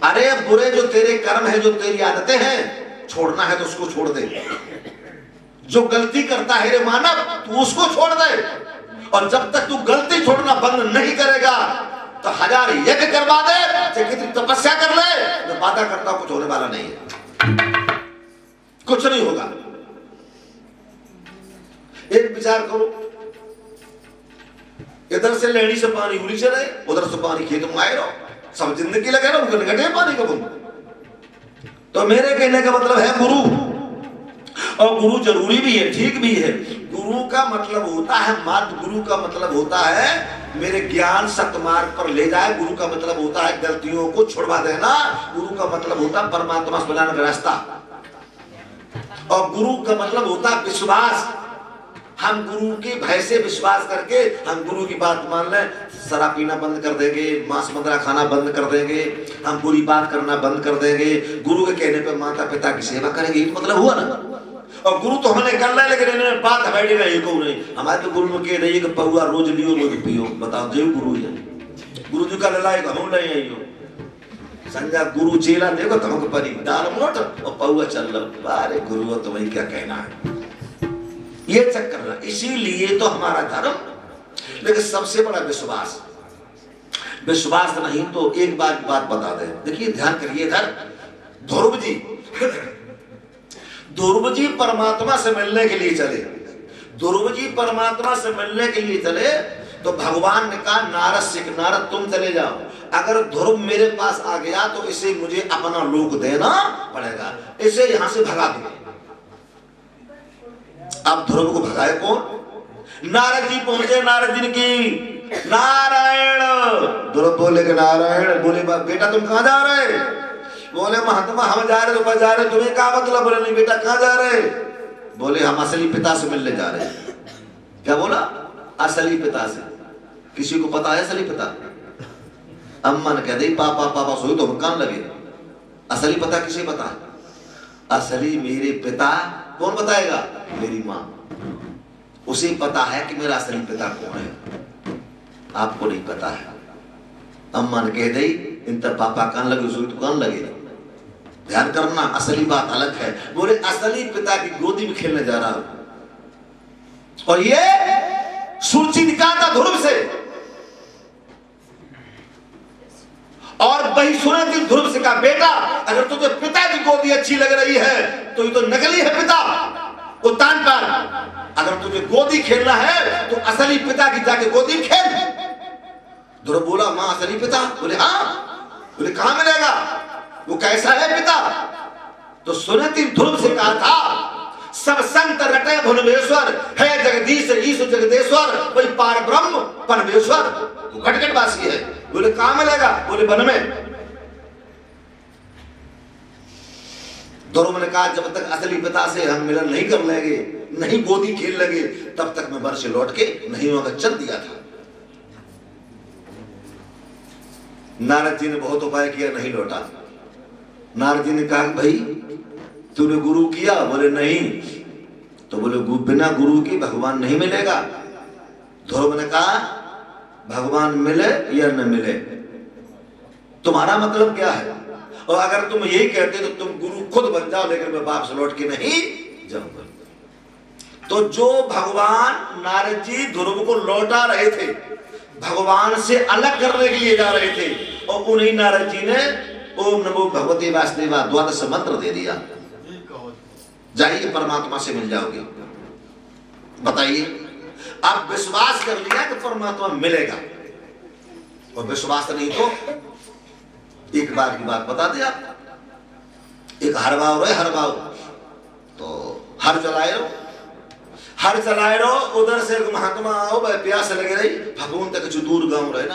अरे बुरे जो तेरे कर्म है, जो तेरी आदतें हैं, छोड़ना है तो उसको छोड़ दे। जो गलती करता है रे मानव, तू उसको छोड़ दे। और जब तक तू गलती छोड़ना बंद नहीं करेगा तो 1000 यज्ञ करवा दे, चाहे कितनी तपस्या कर ले, मैं वादा करता हूं कुछ होने वाला नहीं है, कुछ नहीं होगा। एक विचार करो, इधर से लेनी से पानी उड़ी चले, उधर से पानी खेत में आए रहो, सब जिंदगी लगे रहो, घटे पानी का बंद। तो मेरे कहने का मतलब है गुरु, और गुरु जरूरी भी है, ठीक भी है। गुरु का मतलब होता है मार्ग, गुरु का मतलब होता है मेरे ज्ञान सत्मार्ग पर ले जाए, गुरु का मतलब होता है गलतियों को छुड़वा देना, गुरु का मतलब होता है परमात्मा से मिलाने का रास्ता, और गुरु का मतलब होता है विश्वास। हम गुरु के भय से विश्वास करके हम गुरु की बात मान लें, शराब पीना बंद कर देंगे, मांस मदिरा खाना बंद कर देंगे, हम बुरी बात करना बंद कर देंगे, गुरु के कहने पे माता पिता की सेवा करेंगे, ये मतलब हुआ ना। और गुरु तो हमने कर लिया, लेकिन इन्हें बात हमारी नहीं, को नहीं, हमारे तो गुरु ने कह रही है कि पहुआ रोज लियो रोज पियो। बताओ जो गुरु है, गुरु जी का ललाए हम ले आइयो संजा गुरु चेला देखो तुमको परी दाल मोट और पहुआ चल रहा, अरे गुरु तुम्हें क्या कहना है, ये चक्कर ना। इसीलिए तो हमारा धर्म, लेकिन सबसे बड़ा विश्वास, विश्वास नहीं तो एक बात बता दे, देखिए ध्यान करिए इधर। ध्रुव जी परमात्मा से मिलने के लिए चले, ध्रुव जी परमात्मा से मिलने के लिए चले तो भगवान ने कहा नारद से, नारद तुम चले जाओ, अगर ध्रुव मेरे पास आ गया तो इसे मुझे अपना लोक देना पड़ेगा, इसे यहां से भगा दो। अब ध्रुव को भगाए कौन? नारद जी पहुंचे, नारद जी की नारायण, ध्रुव बोले कि नारायण, बोले बेटा तुम कहां जा रहे? बोले महात्मा हम जा रहे, तो जा रहे, तुम्हें क्या मतलब? बोले नहीं बेटा कहां जा रहे? बोले हम असली पिता से मिलने जा रहे। क्या बोला? असली पिता से। किसी को पता है असली पिता? अम्मा ने कह दी पापा पापा सोई तो हम कान लगे। असली पिता किसे पता है? असली मेरे पिता कौन बताएगा? मेरी माँ, उसे पता है कि मेरा असली पिता कौन है, आपको नहीं पता है। अम्मा ने कह दी इन तक पापा कान लगे, सोई तो कान लगे। ध्यान करना, असली बात अलग है। बोले असली पिता की गोदी में खेलने जा रहा हूं। और ये सूची निकालता ध्रुव से, और वही सुने थी ध्रुव से कहा बेटा अगर तुझे पिता की गोदी अच्छी लग रही है तो ये तो नकली है पिता, उतान पर अगर तुझे गोदी खेलना है तो असली पिता की जाके गोदी खेल। ध्रुव बोला मां असली पिता? बोले हाँ। बोले कहां मिलेगा, वो कैसा है पिता? तो सुनती ध्रुव से कहा था सब संत रटे भुवनेश्वर है जगदीश ईश जगदेश्वर, वही पार ब्रह्म परमेश्वर, वो घटघट वासी है। बोले कहां मिलेगा? बोले वन में। ध्रुव ने कहा जब तक असली पिता से हम मिलन नहीं कर लेंगे, नहीं गोदी खेल लेंगे, तब तक मैं वर से लौट के नहीं होगा। चल दिया था। नारद जी ने बहुत उपाय किया, नहीं लौटा। नारद जी ने कहा भाई तूने गुरु किया? बोले नहीं। तो बोले बिना गुरु के भगवान नहीं मिलेगा। ध्रुव ने कहा भगवान मिले या न मिले तुम्हारा मतलब क्या है? और अगर तुम यही कहते तो तुम गुरु खुद बन जाओ, लेकिन मैं बाप से लौट के नहीं जाऊंगा। तो जो भगवान नारद जी ध्रुव को लौटा रहे थे, भगवान से अलग करने के लिए जा रहे थे, और उन्हीं नारद जी ने ओम नमो भगवते वासुदेवा द्वादश मंत्र दे दिया, जाइए परमात्मा से मिल जाओगे। बताइए, आप विश्वास कर लिया कि परमात्मा मिलेगा, और विश्वास नहीं तो एक बार की बात बता दे आप। एक हरवाओ रहे, हरवाओ तो हर चलाए रहो, उधर से महात्मा आओ, प्यास लगे रही, फगुन तक जो दूर गांव रहे ना,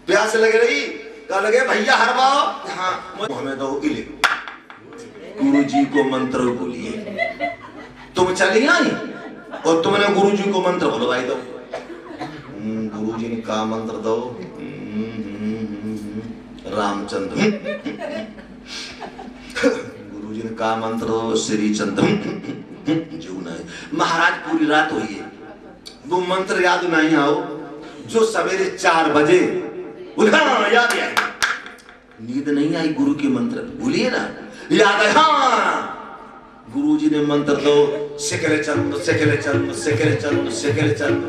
प्यास लगे रही, कहा लगे भैया हरवाओ, हाँ हमें दो इले, गुरु जी को मंत्र बोलिए। तुम चली आई और तुमने गुरु जी को मंत्र बोलवाई दो। गुरु जी ने कहा मंत्र दो, रामचंद्र। गुरु जी ने कहा मंत्र दो, श्री चंद्र। जो नहीं महाराज पूरी रात हुई है, वो मंत्र याद नहीं आओ जो सवेरे 4 बजे याद आए। नींद नहीं आई गुरु के मंत्र भूलिए ना, याद है? हाँ, गुरु जी ने मंत्र दो, सिकले चंद सिकले चंद सिकले चंद सिकले चंद।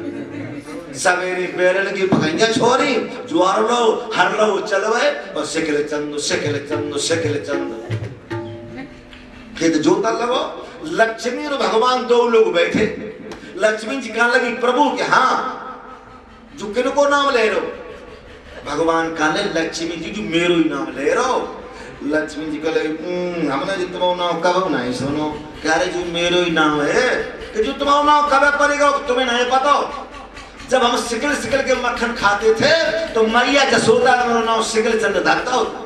सवेरे बेरल की पकैया छोरी ज्वार लो हर लो चलवे और सिकले चंद सिकले चंद सिकले चंद। खेत जोता लगो। लक्ष्मी और भगवान दो लोग बैठे। लक्ष्मी जी कहने लगी प्रभु के हाँ जो किनको नाम ले रहे हो? भगवान कहने लक्ष्मी जी जो मेरो ही नाम ले रहे हो। लक्ष्मी जी कहले हमने जो तुम्हारा नाम कब नहीं सुनो, कह रहे जो मेरो ही नाम है कि जो तुम्हारा नाम कब पड़ेगा तुम्हें नहीं पता। जब हम सिकल सिकल के मक्खन खाते थे तो मैया जसोदा का नाम सिकल चंद धरता होता।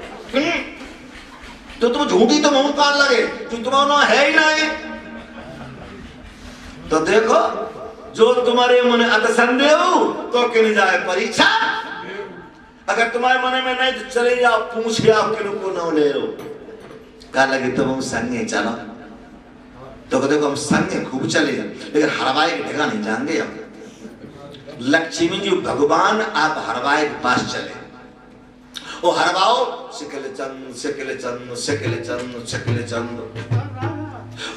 तो तुम झूठी तो मुंह कान लगे जो तुम्हारा नाम है ही नहीं। तो देखो जो तुम्हारे मन अत संदेह तो किन जाए परीक्षा। अगर तुम्हारे मन में नहीं तो चले जाओ पूछे आप किनको नाम ले लो। कहा लगे तो हम संगे चलो। तो देखो हम संगे खूब चले लेकिन हरवाई की जगह नहीं जाएंगे। हम लक्ष्मी जी भगवान आप हरवाई के पास चले। वो हरवाओ सिकले चंद सिकले चंद सिकले चंद सिकले चंद।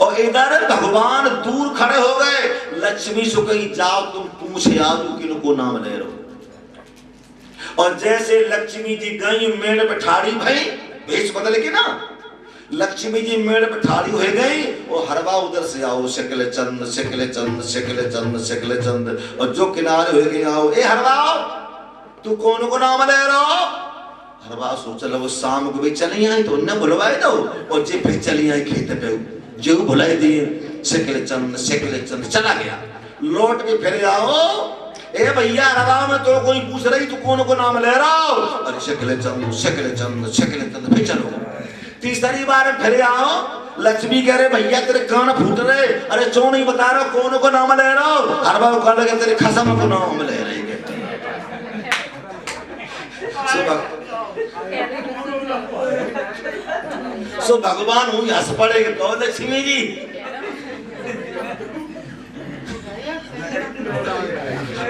और इधर भगवान दूर खड़े हो गए। लक्ष्मी से कहीं जाओ तुम पूछे आओ किनको नाम ले लो। और जैसे लक्ष्मी जी गई मेड़ पे ठाड़ी भाई भेष बदल के ना लक्ष्मी जी मेड़ पे ठाड़ी हो गई। और हरवा उधर से आओ सिकले चंद सिकले चंद सिकले चंद सिकले चंद। और जो किनारे हो गए आओ ए हरवा तू कौन को नाम ले रहा? हरवा सोच लो शाम को भी चली आई तो उन्हें बुलवाए दो। और जे फिर चली आई खेत पे जो बुलाई दिए सिकले चंद चला गया। लौट के फिर आओ ए भैया हरवा में तो कोई पूछ रही तू कौन को नाम ले रहा हो? अरे सिकले चंद सिकले चंद सिकले चंद। फिर चलो तीसरी बार फिर आओ। लक्ष्मी कह रहे भैया तेरे कान फूट रहे। अरे क्यों नहीं बता रहा कौन को नाम ले रहा हो? हर बार कह लगे तेरे खसम को नाम ले रहे। सो भगवान हूँ हंस पड़ेगा तो लक्ष्मी जी।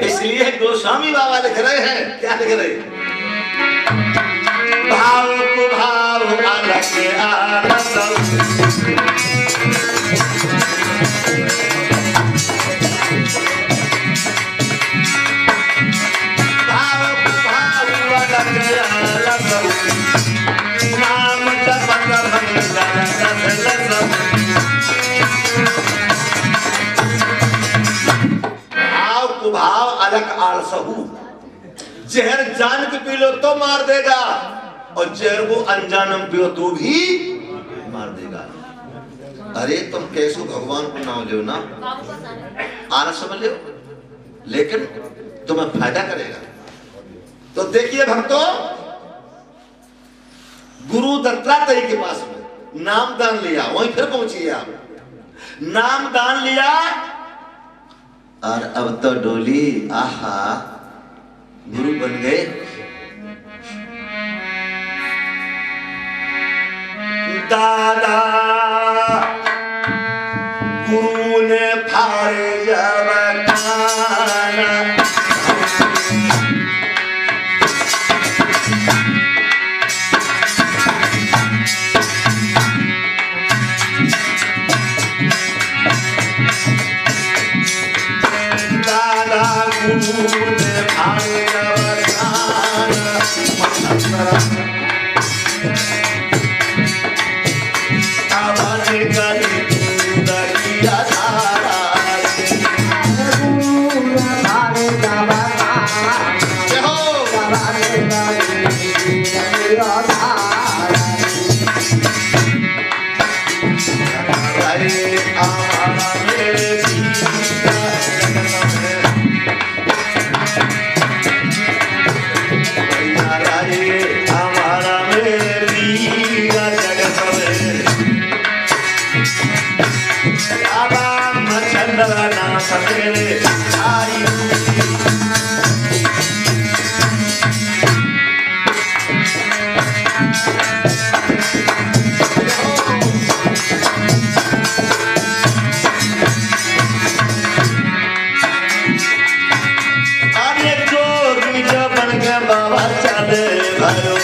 इसलिए गोस्वामी बाबा लिख रहे हैं क्या लिख रहे? भाव को भाव अलग आलस भाव को भाव अलग आलस नाम जपत मंगल भाव को भाव अलग आलस हूँ। जहर जान के पी लो तो मार देगा और जहर को अनजानम पियो तो भी मार देगा। अरे तुम कैसे भगवान को नाम लो ना आलस समझ लो लेकिन तुम्हें फायदा करेगा। तो देखिए भक्तों गुरु दत्तात्रेय के पास में नाम दान लिया वहीं फिर पहुंचिए आप। नाम दान लिया और अब तो डोली आहा गुरु बन गए। दादा गुरु ने फाड़े जब खाना दादा गुरु ने फाड़े जब खाना बाबा चले भयो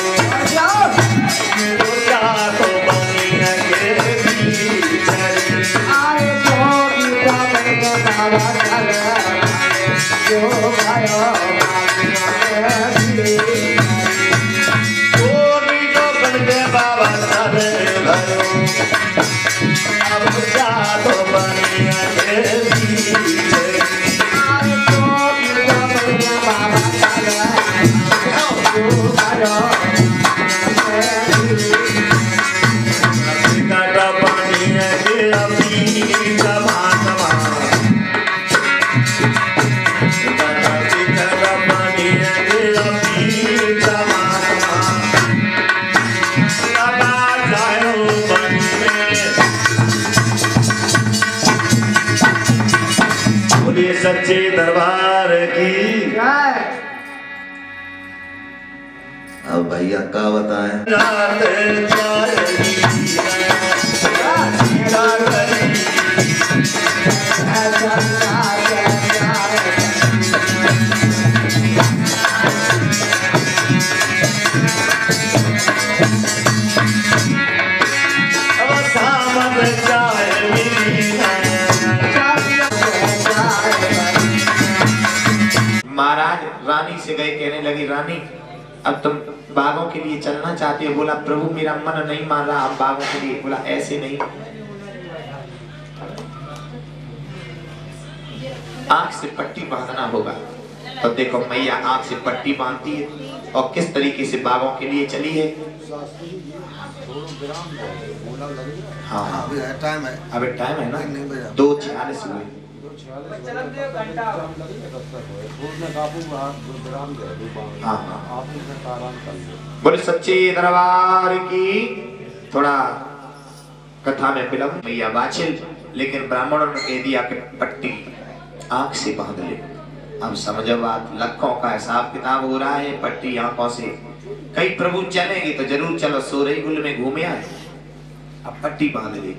सच्चे दरबार की। अब भैया का बताएं। महाराज रानी से गए, कहने लगी रानी अब तुम बागों के लिए चलना चाहते हो? बोला प्रभु मेरा मन नहीं मान रहा अब बागों के लिए। बोला ऐसे नहीं, आंख से पट्टी बांधना होगा। तो देखो मैया आंख से पट्टी बांधती है और किस तरीके से बागों के लिए चली है। हाँ अभी टाइम है ना, 2:46 हुए। हाँ बोले सच्चे दरबार की। थोड़ा कथा में विलंब, मैया बाछिल, लेकिन ब्राह्मणों ने कह दिया कि पट्टी आंख से बांध ले। अब समझो बात, लाखों का हिसाब किताब हो रहा है पट्टी आंखों से। कई प्रभु चलेंगे तो जरूर चलो सोरई गुल में घूमे आए। अब पट्टी बांध ली,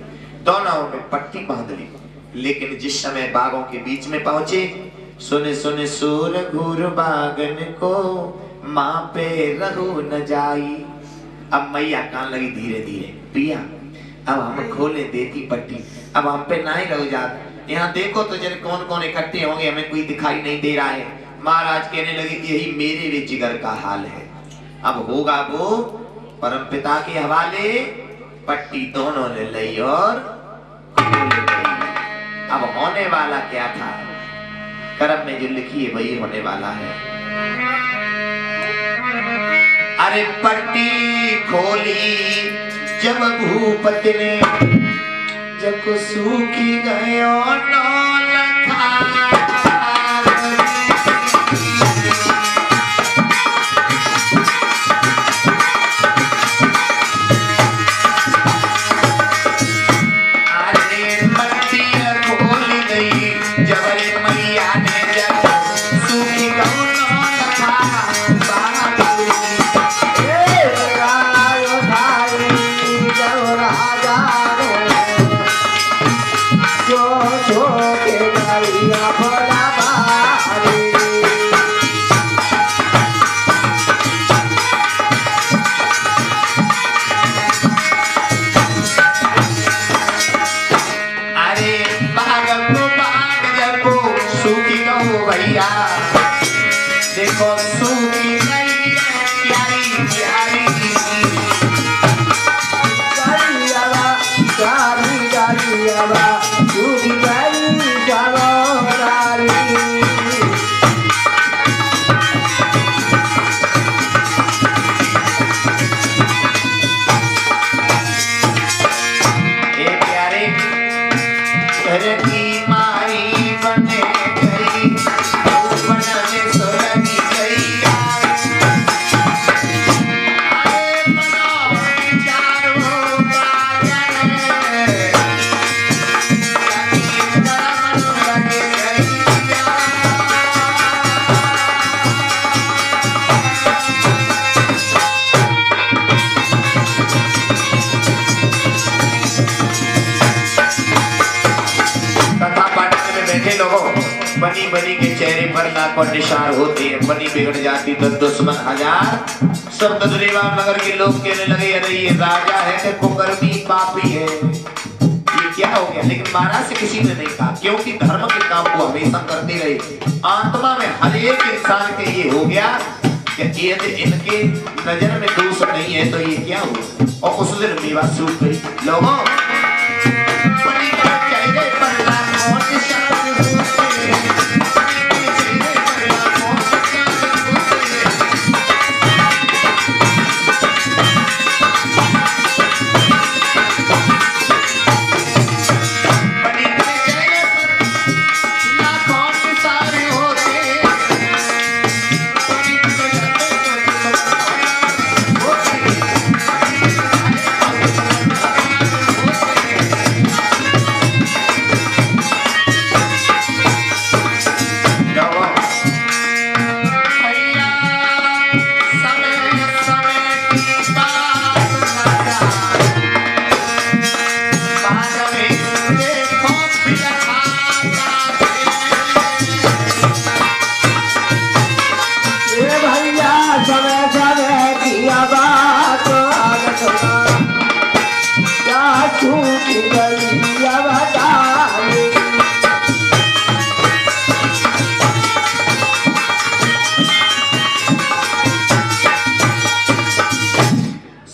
दोनों ने पट्टी बांध ली। लेकिन जिस समय बागों के बीच में पहुंचे, सुने सुने सूर घूर बागन को माँ पे रहो न जाई। अब मैया कान लगी धीरे धीरे, पिया अब हम खोले देती पट्टी, अब हम पे ना ही रहो जात। यहाँ देखो तो जरा कौन कौन इकट्ठे होंगे, हमें कोई दिखाई नहीं दे रहा है। महाराज कहने लगे कि यही मेरे भी जिगर का हाल है। अब होगा वो परम पिता के हवाले। पट्टी दोनों ने ली और अब होने वाला क्या था, कर्म में जो लिखी है वही होने वाला है। अरे पट्टी खोली जब भूपति ने, जब सूखी गयो नौलखा। देखो सूखी गई प्यारी प्यारी सूखी गई प्यारे घर की माई बने गई, बनने सोलगी गई। बनी बनी के चेहरे पर लाखों निशान होते हैं। बनी बिगड़ जाती तो दुश्मन हजार। सब ददरीवार नगर के लोग कहने लगे अरे ये राजा है कि कुकर्मी पापी है, ये क्या हो गया। लेकिन महाराज से किसी ने नहीं कहा, क्योंकि धर्म के काम को हमेशा करते रहे। आत्मा में हर एक इंसान के ये हो गया कि यदि इनके नजर में दोष नहीं है तो ये क्या हुआ। और उस दिन मेवा सूख गई। लोगों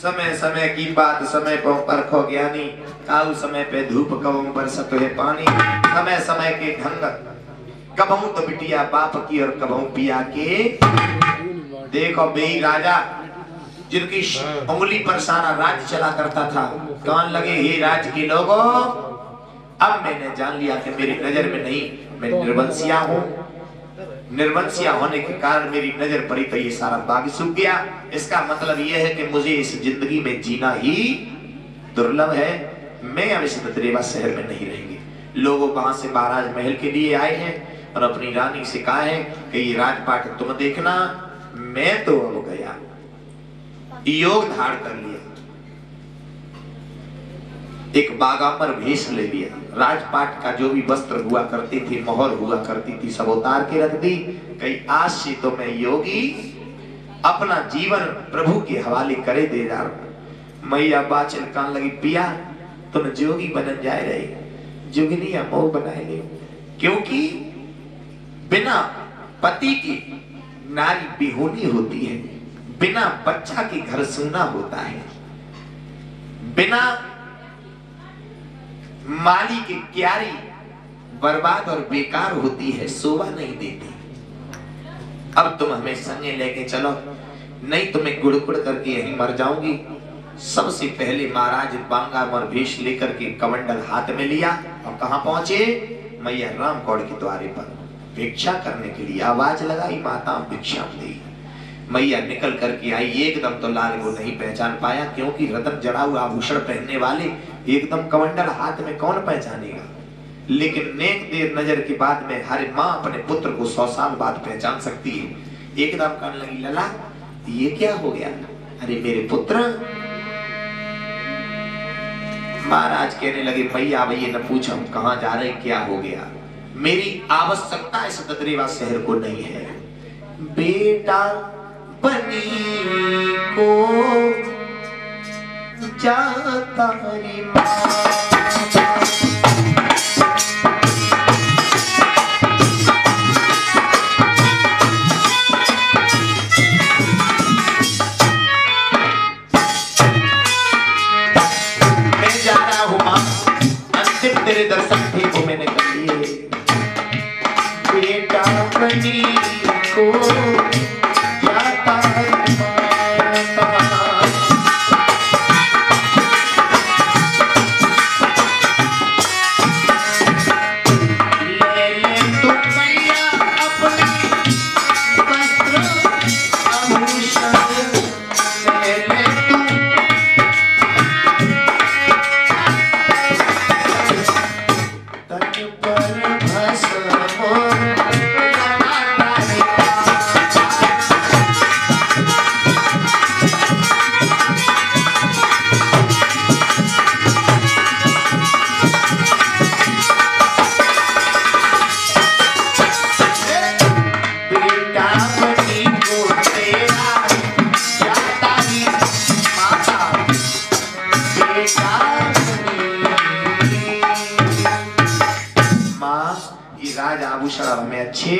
समय समय की बात समय पर परखो ज्ञानी, काऊ समय पे धूप कबहू बरसत है पानी। समय समय के ढंग कबहू तो बिटिया बाप की और कबहू पिया के। देखो बेई राजा जिनकी उंगली पर सारा राज्य चला करता था, कान लगे हे राज्य के लोगों, अब मैंने जान लिया कि मेरी नजर में नहीं, मैं निर्वंशिया हूँ। निर्वंशिया होने के कारण मेरी नजर पड़ी तो ये सारा बाग सूख गया। इसका मतलब यह है कि मुझे इस जिंदगी में जीना ही दुर्लभ है। मैं अब इस बदरेवा शहर में नहीं रहेंगे। लोगों वहां से महाराज महल के लिए आए हैं और अपनी रानी से कहा है कि ये राजपाट तुम देखना, मैं तो अब गया। योग धारण कर लिया, एक बागामर भेष ले लिया, राजपाट का जो भी वस्त्र हुआ करती थी, मोहर हुआ करती थी, सब उतार के रख दी। कई आज से तो मैं योगी अपना जीवन प्रभु के हवाले करे दे जा रहा। मैया बाचल कान लगी, पिया तुम जोगी बनन जाए रहे, जोगिनी या मोह बनाए ले। क्योंकि बिना पति की नारी बिहोनी होती है, बिना बच्चा के घर सूना होता है, बिना माली की क्यारी बर्बाद और बेकार होती है, शोभा नहीं देती। अब तुम हमें संगे लेके चलो, नहीं तो मैं गुड़गुड़ करके यहीं मर जाऊंगी। सबसे पहले महाराज बांगा मर भेष लेकर के कमंडल हाथ में लिया और कहां पहुंचे? मैया रामकौड़ के द्वारे पर भिक्षा करने के लिए आवाज लगाई, माता भिक्षा दी। मैया निकल करके आई, एकदम तो लाल को नहीं पहचान पाया, क्योंकि रतन जड़ा हुआ आभूषण पहनने वाले एकदम कमंडल हाथ में कौन पहचानेगा। लेकिन नेक देर नजर के बाद में हर माँ अपने पुत्र को 100 साल बाद पहचान सकती है। एकदम कहने लगी, लला ये क्या हो गया? अरे मेरे पुत्र। महाराज कहने लगे, भैया अब ये न पूछो कहां जा रहे, क्या हो गया। मेरी आवश्यकता इस ददरेवा शहर को नहीं है। बेटा बनी को जाता रे तेरे दर्शन थे वो मैंने कर लिए। बेटा बनी को जाता ले ले तू मैया अपने वस्त्र आभूषण, ले ले तू तन पर भस्म आभूषण हमें अच्छे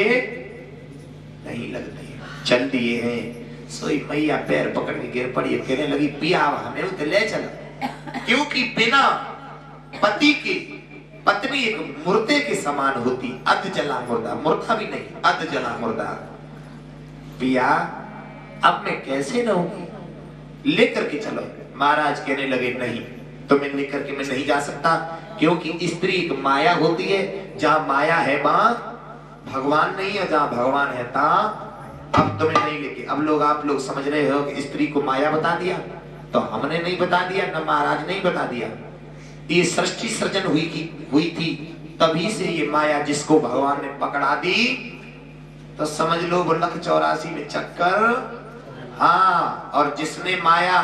नहीं लगते। चल दिए हैं, सोई मैया पैर पकड़ के गिर पड़ी, कहने लगी, पिया हमें उधर ले चलो। क्योंकि बिना पति के पत्नी एक मुर्दे के समान होती, अध जला मुर्दा, मुर्दा भी नहीं, अध जला मुर्दा। पिया अब मैं कैसे रहूंगी, लेकर के चलो। महाराज कहने लगे, नहीं तुम्हें लेकर के मैं नहीं जा सकता, क्योंकि स्त्री एक माया होती है। जहां माया है वहां भगवान नहीं है, जहां भगवान है तहां अब तुम्हें नहीं लेके। अब लोग आप लोग समझ रहे हो कि स्त्री को माया बता दिया, तो हमने नहीं बता दिया, न महाराज नहीं बता दिया। ये सृष्टि सृजन हुई थी, तभी से ये माया जिसको भगवान ने पकड़ा दी, तो समझ लो 1,84 में चक्कर। हाँ, और जिसने माया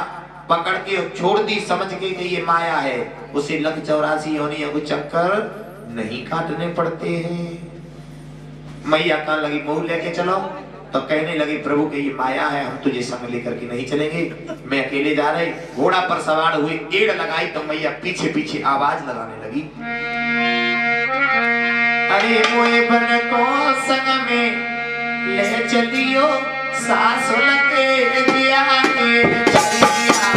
पकड़ के छोड़ दी समझ के कि ये माया है, उसे 1,84 होने या कोई चक्कर नहीं काटने पड़ते हैं। मैया कहने लगी, मोह लेके चलो, तो कहने लगी, प्रभु के ये माया है, हम तुझे संग लेकर के नहीं चलेंगे, मैं अकेले जा रहे। घोड़ा पर सवार हुए, एड़ लगाई तो मैया पीछे पीछे आवाज लगाने लगी, अरे मोए बन को संग में ले चलियो, सास लगे दिया के चलिया।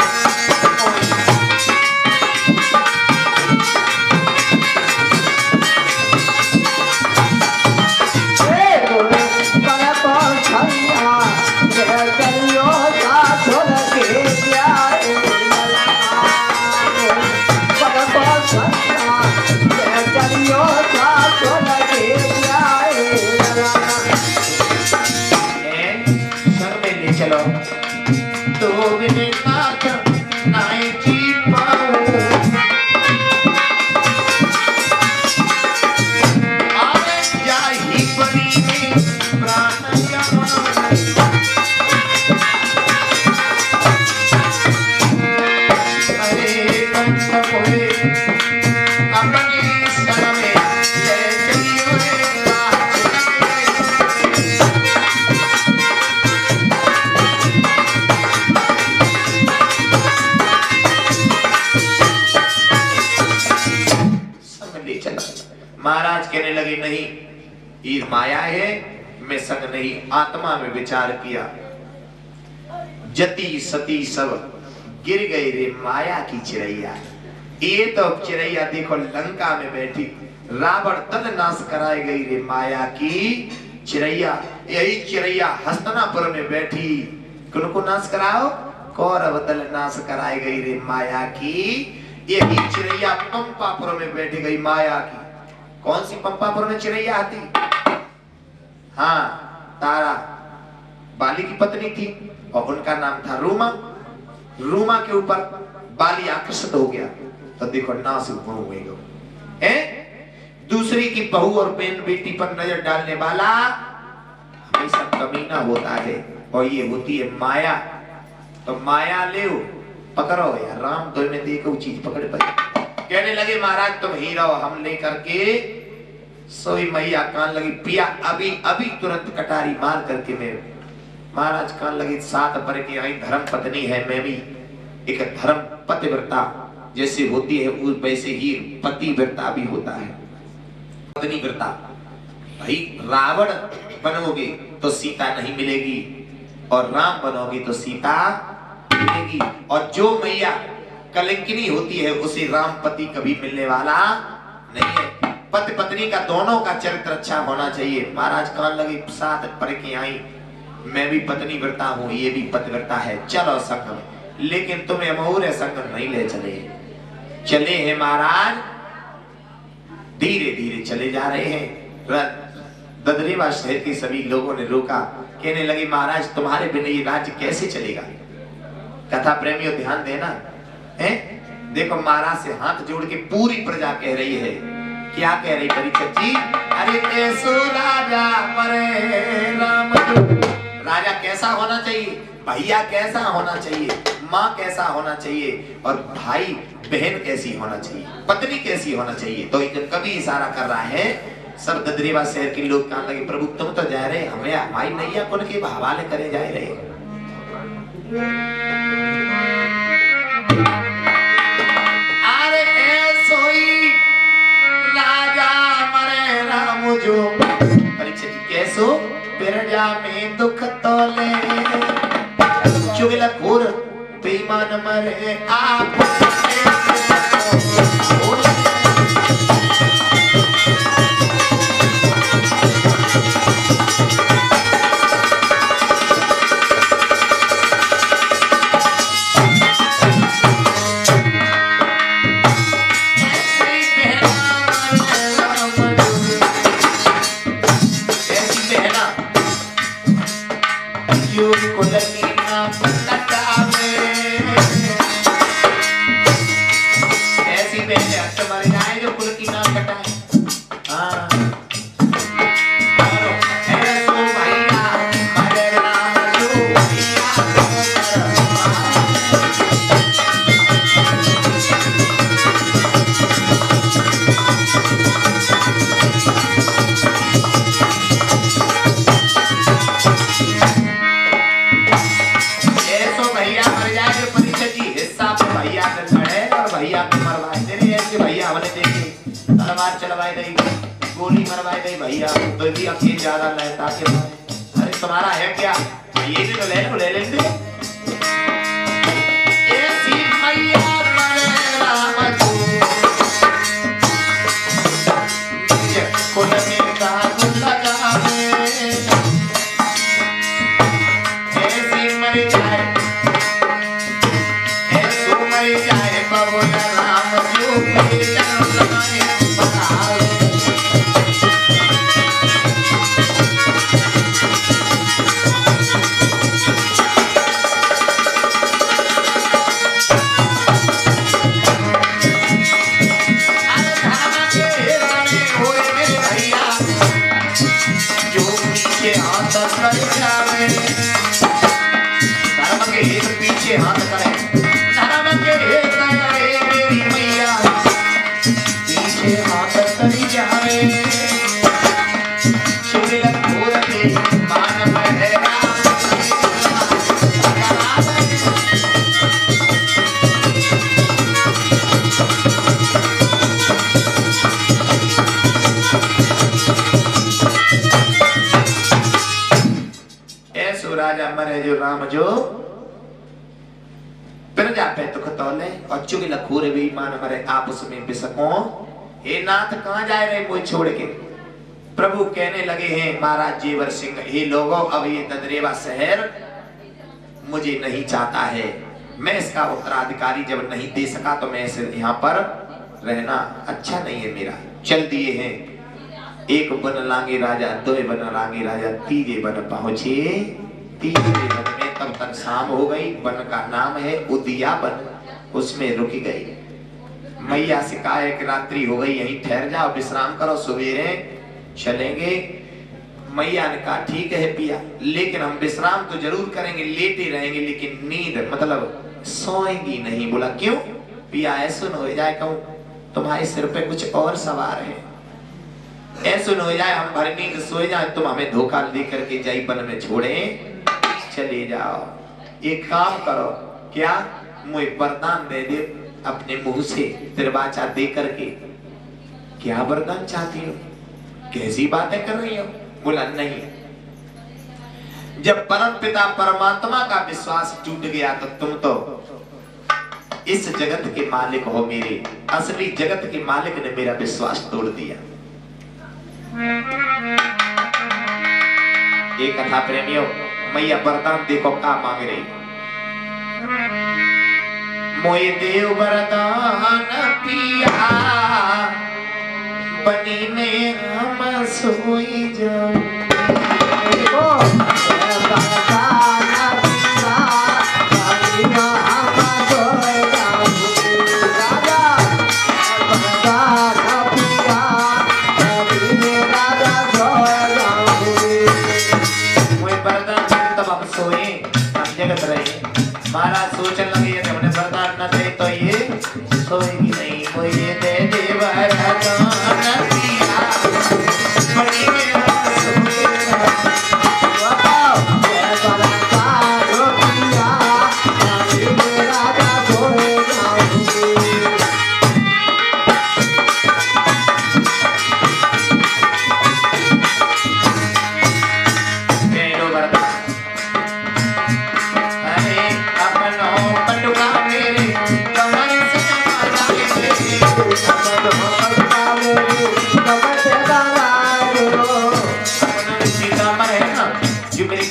सब हुए अपनी शरण में ले चलियो रे बाछल सब ले चला। महाराज कहने लगे नहीं, ये माया है, मैं संग नहीं। आत्मा में विचार किया, जति सती सब गिर गई रे माया की चिड़ैया। ये तो चिड़ैया देखो लंका में बैठी, रावण तल नाश कराई गई रे माया की चिड़ैया। यही चिड़ैया हस्तिनापुर में बैठी, किनको नाश कराओ? कौरव दल नाश कराई गई रे माया की। यही चिड़ैया पंपापुर में बैठ गई माया की। कौन सी पंपापुर में चिड़ैया आती? हाँ, तारा बाली की पत्नी थी और उनका नाम था रूमा। रूमा के ऊपर बाली आकर्षित हो गया तो देखो नाश हो गए। दूसरी की बहू और बहन बेटी पर नजर डालने वाला हमेशा कमीना होता है, और ये होती है माया। तो माया ले पकड़ो यार, राम तो में देखो चीज पकड़ पाई। कहने लगे महाराज तुम ही रहो, हम लेकर के सोई मैया कान लगी पिया अभी अभी तुरंत कटारी मार करके मैं। महाराज कान लगी 7 पर की आई धर्म पत्नी है, मैं भी एक धर्म पतिव्रता जैसे होती है वैसे ही पतिव्रता भी होता है, पत्नी व्रता। भाई रावण बनोगे तो सीता नहीं मिलेगी, और राम बनोगे तो सीता मिलेगी। और जो मैया कलंकिनी होती है उसे राम पति कभी मिलने वाला नहीं है। पति पत्नी का दोनों का चरित्र अच्छा होना चाहिए। महाराज कान लगी 7 पर की आई, मैं भी पत्नी व्रता हूँ, ये भी पतिव्रता है, चलो संग में। लेकिन तुम्हें अमूर संग नहीं ले चले। चले हैं महाराज, धीरे धीरे चले जा रहे हैं। ददरेवा शहर के सभी लोगों ने रोका, कहने लगे महाराज तुम्हारे बिना ये राज्य कैसे चलेगा। कथा प्रेमियों ध्यान देना है। देखो महाराज से हाथ जोड़ के पूरी प्रजा कह रही है, क्या कह रही परीक्षित जी? अरे कैसो राजा मरे राम। राजा कैसा होना चाहिए, भैया कैसा होना चाहिए, माँ कैसा होना चाहिए, और भाई बहन कैसी होना चाहिए, पत्नी कैसी होना चाहिए। तो कभी इशारा कर रहा है। सब ददरेवा शहर के लोग कहने लगे प्रभु तुम तो जा रहे, हमें हमारी नैया कौन के हवाले करे जा रहे। जो परीक्षित कैसो प्रजा में दुख तोले, चुगलखोर बेईमान मरे आप। चलवाई गई, गोली मरवाई गई भैया, तो भी अखिल ज्यादा लहता के मारे। अरे तुम्हारा है क्या, ये भी तो ले लो, ले लेंगे। ऐसी मैया मरे राम को, कुल में दाग लगावे, ऐसी मर जाए, ऐसो मर जाए बबुला राम जो बेटा लगाए। धर्म के हित पीछे हाथ करे, धर्म के हित मरे जो राम जो प्रजा पे दुख तौले और चुगिल खूर भी मान मरे आप उसमें बिसको। हे नाथ कहाँ जाए रहे मुझे छोड़ के। प्रभु कहने लगे हैं महाराज जेवर सिंह, हे लोगों अब ये ददरेवा शहर मुझे नहीं चाहता है, मैं इसका उत्तराधिकारी जब नहीं दे सका तो मैं इसे यहाँ पर रहना अच्छा नहीं है मेरा। चल दिए हैं, एक बन लांगे राजा, दो बन लांगे राजा, तीजे बन पहुंचे। तीजे बन में तब तक शाम हो गई। बन का नाम है उदिया बन, उसमें रुक गई। मैया से कहा एक रात्रि हो गई, यहीं ठहर जाओ, विश्राम करो, सवेरे चलेंगे। मैया ने कहा ठीक है पिया, लेकिन हम विश्राम तो जरूर करेंगे, लेटे रहेंगे, लेकिन नींद मतलब सोएंगी नहीं। बोला क्यों पिया? ऐसा न हो जाए कहूं तुम्हारे सिर पे कुछ और सवार है, ऐसा न हो जाए हम भर नींद सोए जाए, तुम हमें धोखा दे करके जाई बन में छोड़े चले जाओ। एक काम करो, क्या मुझे वरदान दे दे अपने मुंह से तिरवाचा दे करके। क्या वरदान चाहती हो? कैसी बातें कर रही हो? बोला नहीं, जब परम पिता परमात्मा का विश्वास टूट गया तो तुम तो इस जगत के मालिक हो, मेरे असली जगत के मालिक ने मेरा विश्वास तोड़ दिया। एक कथा प्रेमियों, मैया वरदान देखो क्या मांग रही। मोए देव वरदान पिया, बनी में हम सोई जाऊं। महाराज सोचने लगे यदि हमने वरदान न दे तो ये सोएगी नहीं। मुझे दे दे वरदान पिया, बनी में हम सोई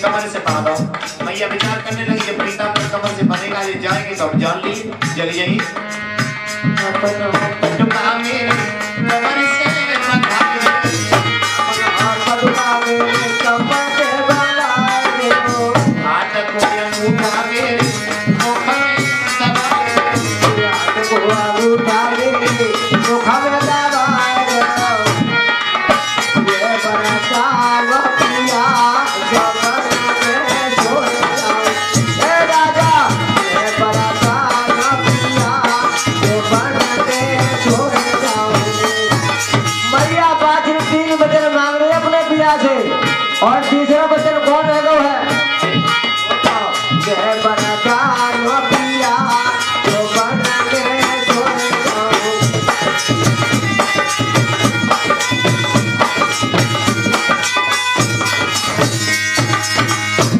कमर से बांधो। मैया विचार करने लगी जब पीताम्बर कमर से बनेगा ये जाएंगे तो हम जान ली जल यही पटुका मेरे कमर से बंधा मेरे कमर से बंधा दो। हाथ को अंगूठा मेरे मुख में दबा दो। हाथ को अंगूठा मेरे मुख में दबा दो। ये बरसात पिया और तीसरा बच्चन कौन है? वो है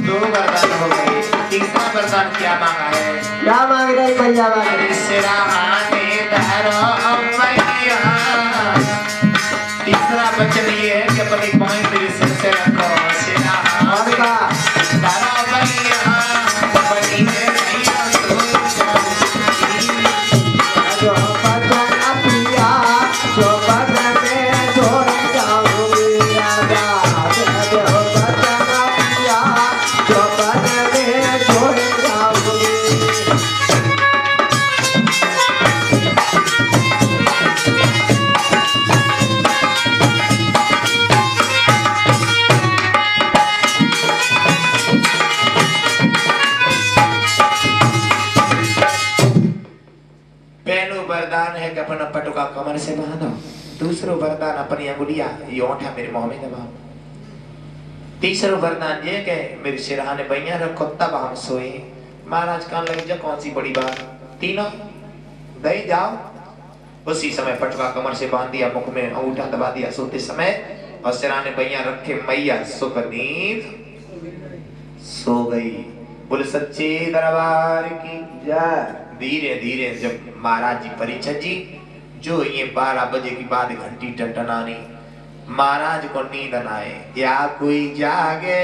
दो वरदान हो गए। तीसरा वरदान क्या मांगा है? क्या मांग रही भैया? तीसरा वचन ये है कि अपने पांव मेरे सिर से रखो। वरदान है कि अपना पटुका कमर से बांधो। दूसरो वरदान अपनी अंगुलियां योंठा मेरे मुंह में दबाओ। तीसरो वरदान ये कि मेरे सिरहाने बैया रखो तब हम सोए। महाराज कहने लगे जो कौन सी बड़ी बात, तीनों दे जाओ। उसी समय पटुका कमर से बांध दिया, मुख में अंगूठा दबा दिया सोते समय, और सिरहाने बैया रखे मैया सुख नींद सो गई। बोले सच्चे दरबार की जय। धीरे धीरे जब महाराज जी परीक्षित जी जो ये 12 बजे की बाद घंटी टंटनानी, महाराज को नींद न आए, या कोई जागे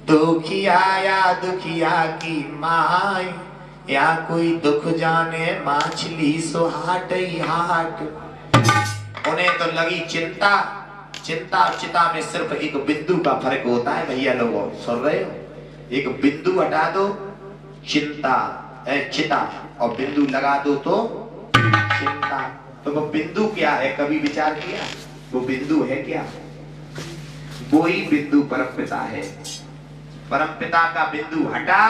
दुखिया या दुखिया की माई, या कोई दुख जाने माछली सो हाट ही हाट। उन्हें तो लगी चिंता। चिंता और चिता में सिर्फ एक बिंदु का फर्क होता है। भैया लोगों सुन रहे हो, एक बिंदु हटा दो चिंता चिता और बिंदु लगा दो तो चिंता। तो वो बिंदु क्या है, कभी विचार किया? वो बिंदु है क्या? वो ही बिंदु परमपिता है। परमपिता का बिंदु हटा,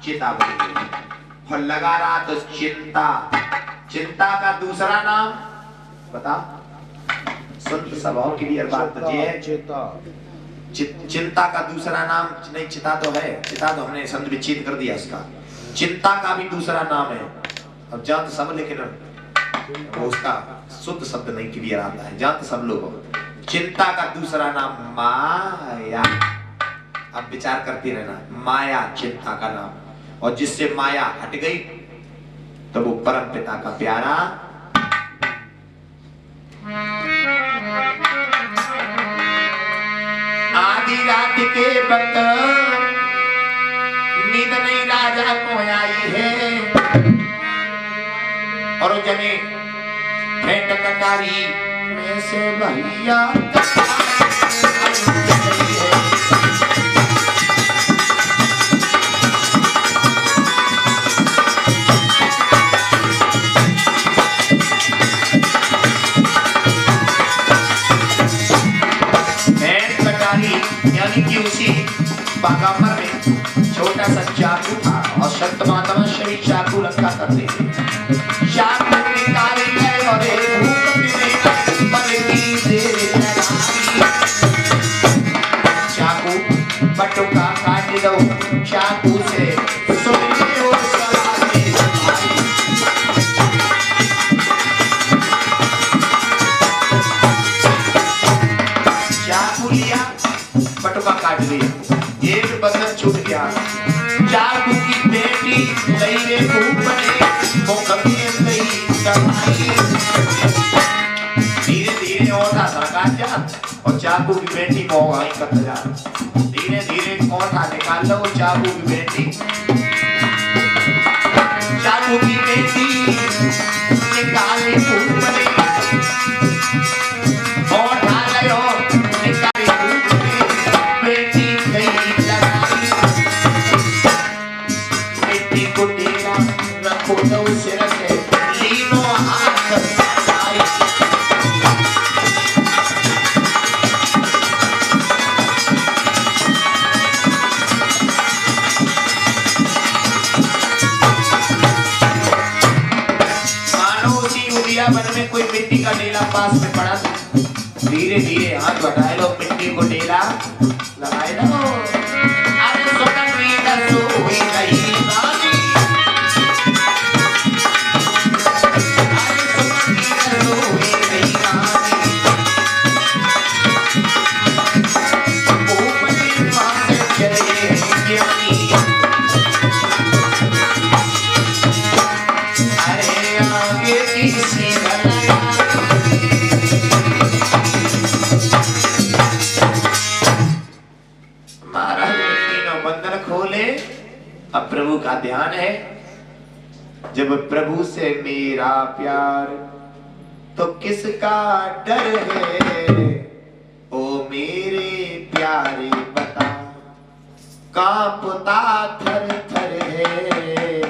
चिता बन गई और लगा रहा तो चिंता। चिंता का दूसरा नाम बता, संत सभाओं के लिए बात चिंता का दूसरा नाम नहीं, चिता तो है, चिता तो हमने संत विच्छेद कर दिया उसका। चिंता का भी दूसरा नाम है। अब जानत सब, लेकिन वो उसका शुद्ध शब्द नहीं क्लियर आता है, जानते सब लोग। चिंता का दूसरा नाम माया। अब विचार करते रहना, माया चिंता का नाम। और जिससे माया हट गई तो वो परम पिता का प्यारा आधी रात के वक्त नींद नहीं राजा को आई है, और जने भेंट कटारी में से भैया यानी कि उसी बागामर में छोटा सा चाकू था और संत महात्मा श्री चाकू रखा करते थे। चाकू निकाले गए और एक भूख में बल्कि देर लगाई। चाकू बटुका काट दो, चाकू से सुनिए वो सलाहे भाई। चाकू लिया, बटुका काट लिया, एक बंधन छूट गया। चाकू की बेटी लई रे ऊपरे वो कभी नहीं कमाई। धीरे धीरे ओठा सरका जा और चाकू की बेटी को आई कट जा। धीरे धीरे ओठा निकाल लो चाकू की बेटी। चाकू की बेटी निकाली ऊपरे ओठा लो निकाली रखो तो सिर से लीनो हाथ आई। मानो उसी उदियावन में कोई मिट्टी का ढेला पास में पड़ा था। धीरे धीरे हाथ बढ़ाए लो, मिट्टी को ढेला लगाए लो। अरे सोकनी दसो हुई गई अब प्रभु का ध्यान है। जब प्रभु से मेरा प्यार तो किसका डर है, ओ मेरे प्यारे बता कांपता थर थर है,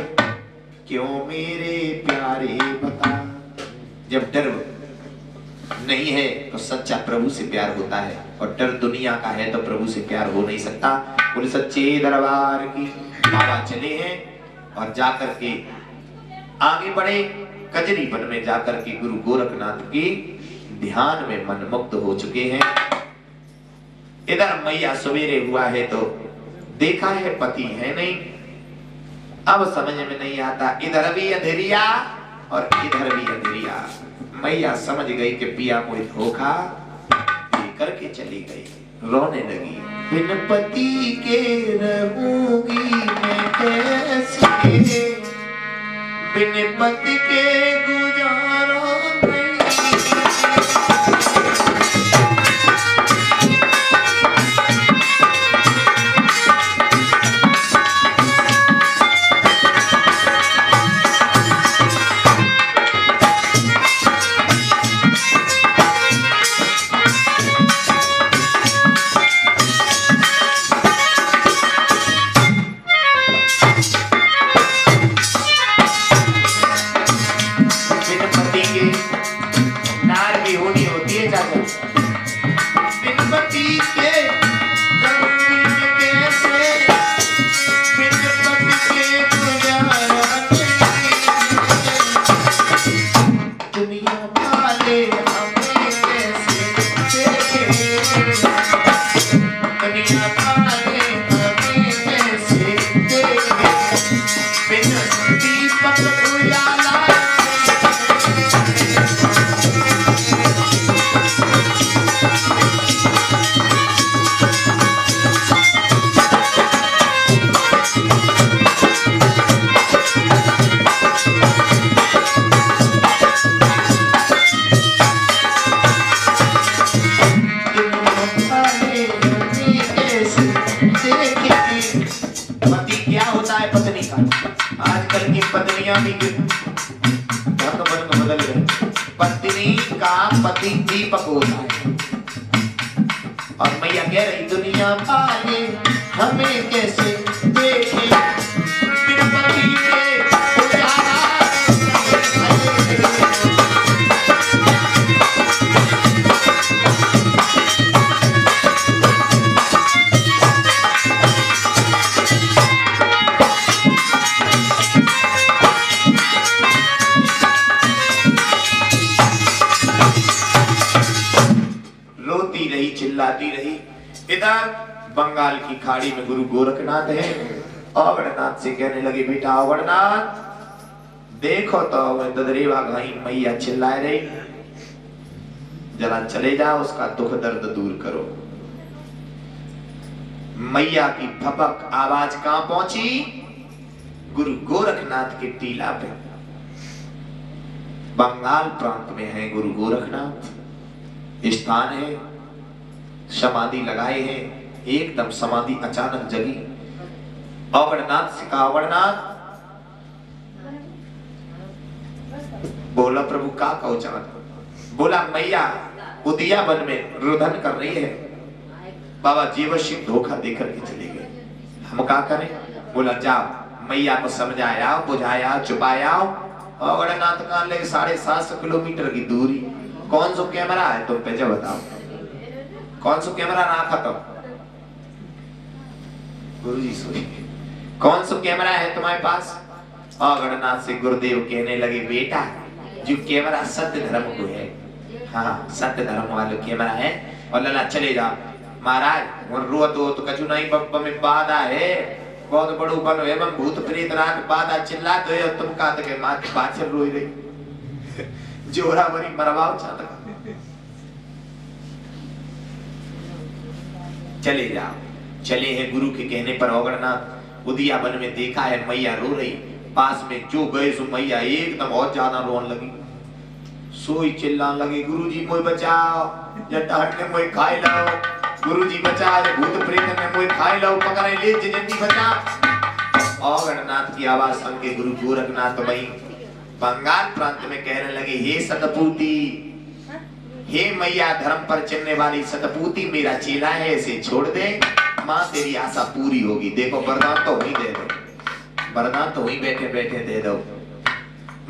क्यों मेरे प्यारे बता। जब डर नहीं है तो सच्चा प्रभु से प्यार होता है, और डर दुनिया का है तो प्रभु से प्यार हो नहीं सकता। बोले सच्चे दरबार की। बाबा चले हैं और जाकर के आगे बढ़े। कजरी वन में जाकर के गुरु गोरखनाथ के ध्यान में मन मुक्त हो चुके हैं। इधर मैया सवेरे हुआ है तो देखा है पति है नहीं। अब समझ में नहीं आता, इधर भी अंधेरिया और इधर भी अंधेरिया। मैया समझ गई कि पिया कोई धोखा दे करके चली गई, रोने लगी। बिन पति के रहूंगी मैं कैसे, बिन पति के गुजारा नहीं। आजकल की पत्नियां भी बदल गई। पत्नी का पति दीपक होता है। और मैया कह रही दुनिया वाले हमें कैसे देखे, बिन पति के उजाला। चिल्लाती रही। इधर बंगाल की खाड़ी में गुरु गोरखनाथ है। अवड़नाथ से कहने लगे बेटा अवड़नाथ देखो तो ददरेवा घाई मैया चिल्लाए रही, जरा चले जाओ उसका दुख दर्द दूर करो। मैया की भपक आवाज कहां पहुंची? गुरु गोरखनाथ के टीला पे। बंगाल प्रांत में है गुरु गोरखनाथ स्थान है। समाधि लगाए हैं। एकदम समाधि अचानक जगी। अवड़नाथ से कहा अवड़नाथ बोला प्रभु का कहो चाहत। बोला मैया उदिया वन में रुदन कर रही है, बाबा जीवशिव धोखा देकर के चले गए, हम क्या करें? बोला जाओ मैया को समझाया बुझाया चुपाया। अवड़नाथ कहां लगे 750 किलोमीटर की दूरी। कौन सा कैमरा है तुम पे, जब बताओ कौन सा कैमरा रखा? तो गुरुजी सोई कौन सा कैमरा है तुम्हारे पास? अवड़नाथ से गुरुदेव कहने लगे बेटा जो कैमरा सत्य धर्म को है, हाँ सत्य धर्म वाले कैमरा है। और लला चले जाओ महाराज रो तो कछु नहीं बप्पा में बाधा है, बहुत बड़ो बनो एवं भूत प्रेत रात बाधा चिल्ला तो तुम का के मां बाछर रोई रही जोरा बरी मरवाओ चाहता। चले जाओ। चले हैं गुरु के कहने पर। अवड़नाथ उदिया वन में देखा है मैया रो रही। पास में जो गए सो मैया एकदम और ज्यादा रोने लगी। सोई चिल्लाने लगे गुरुजी मोय बचाओ, जटाट ने मोय खाई लाओ, गुरुजी बचाओ, भूत प्रेत ने मोय खाई लाओ, पकड़े ले जल्दी बचा। अवड़नाथ की आवाज सुन के गुरु गोरखनाथ भाई बंगाल प्रांत में कहने लगे हे सतपूती, हे मैया धर्म पर चलने वाली सतपूती मेरा चेला है, इसे छोड़ दे, मां तेरी आशा पूरी होगी। देखो वरदान तो वही दे दो, वरदान तो वही बैठे बैठे दे दो।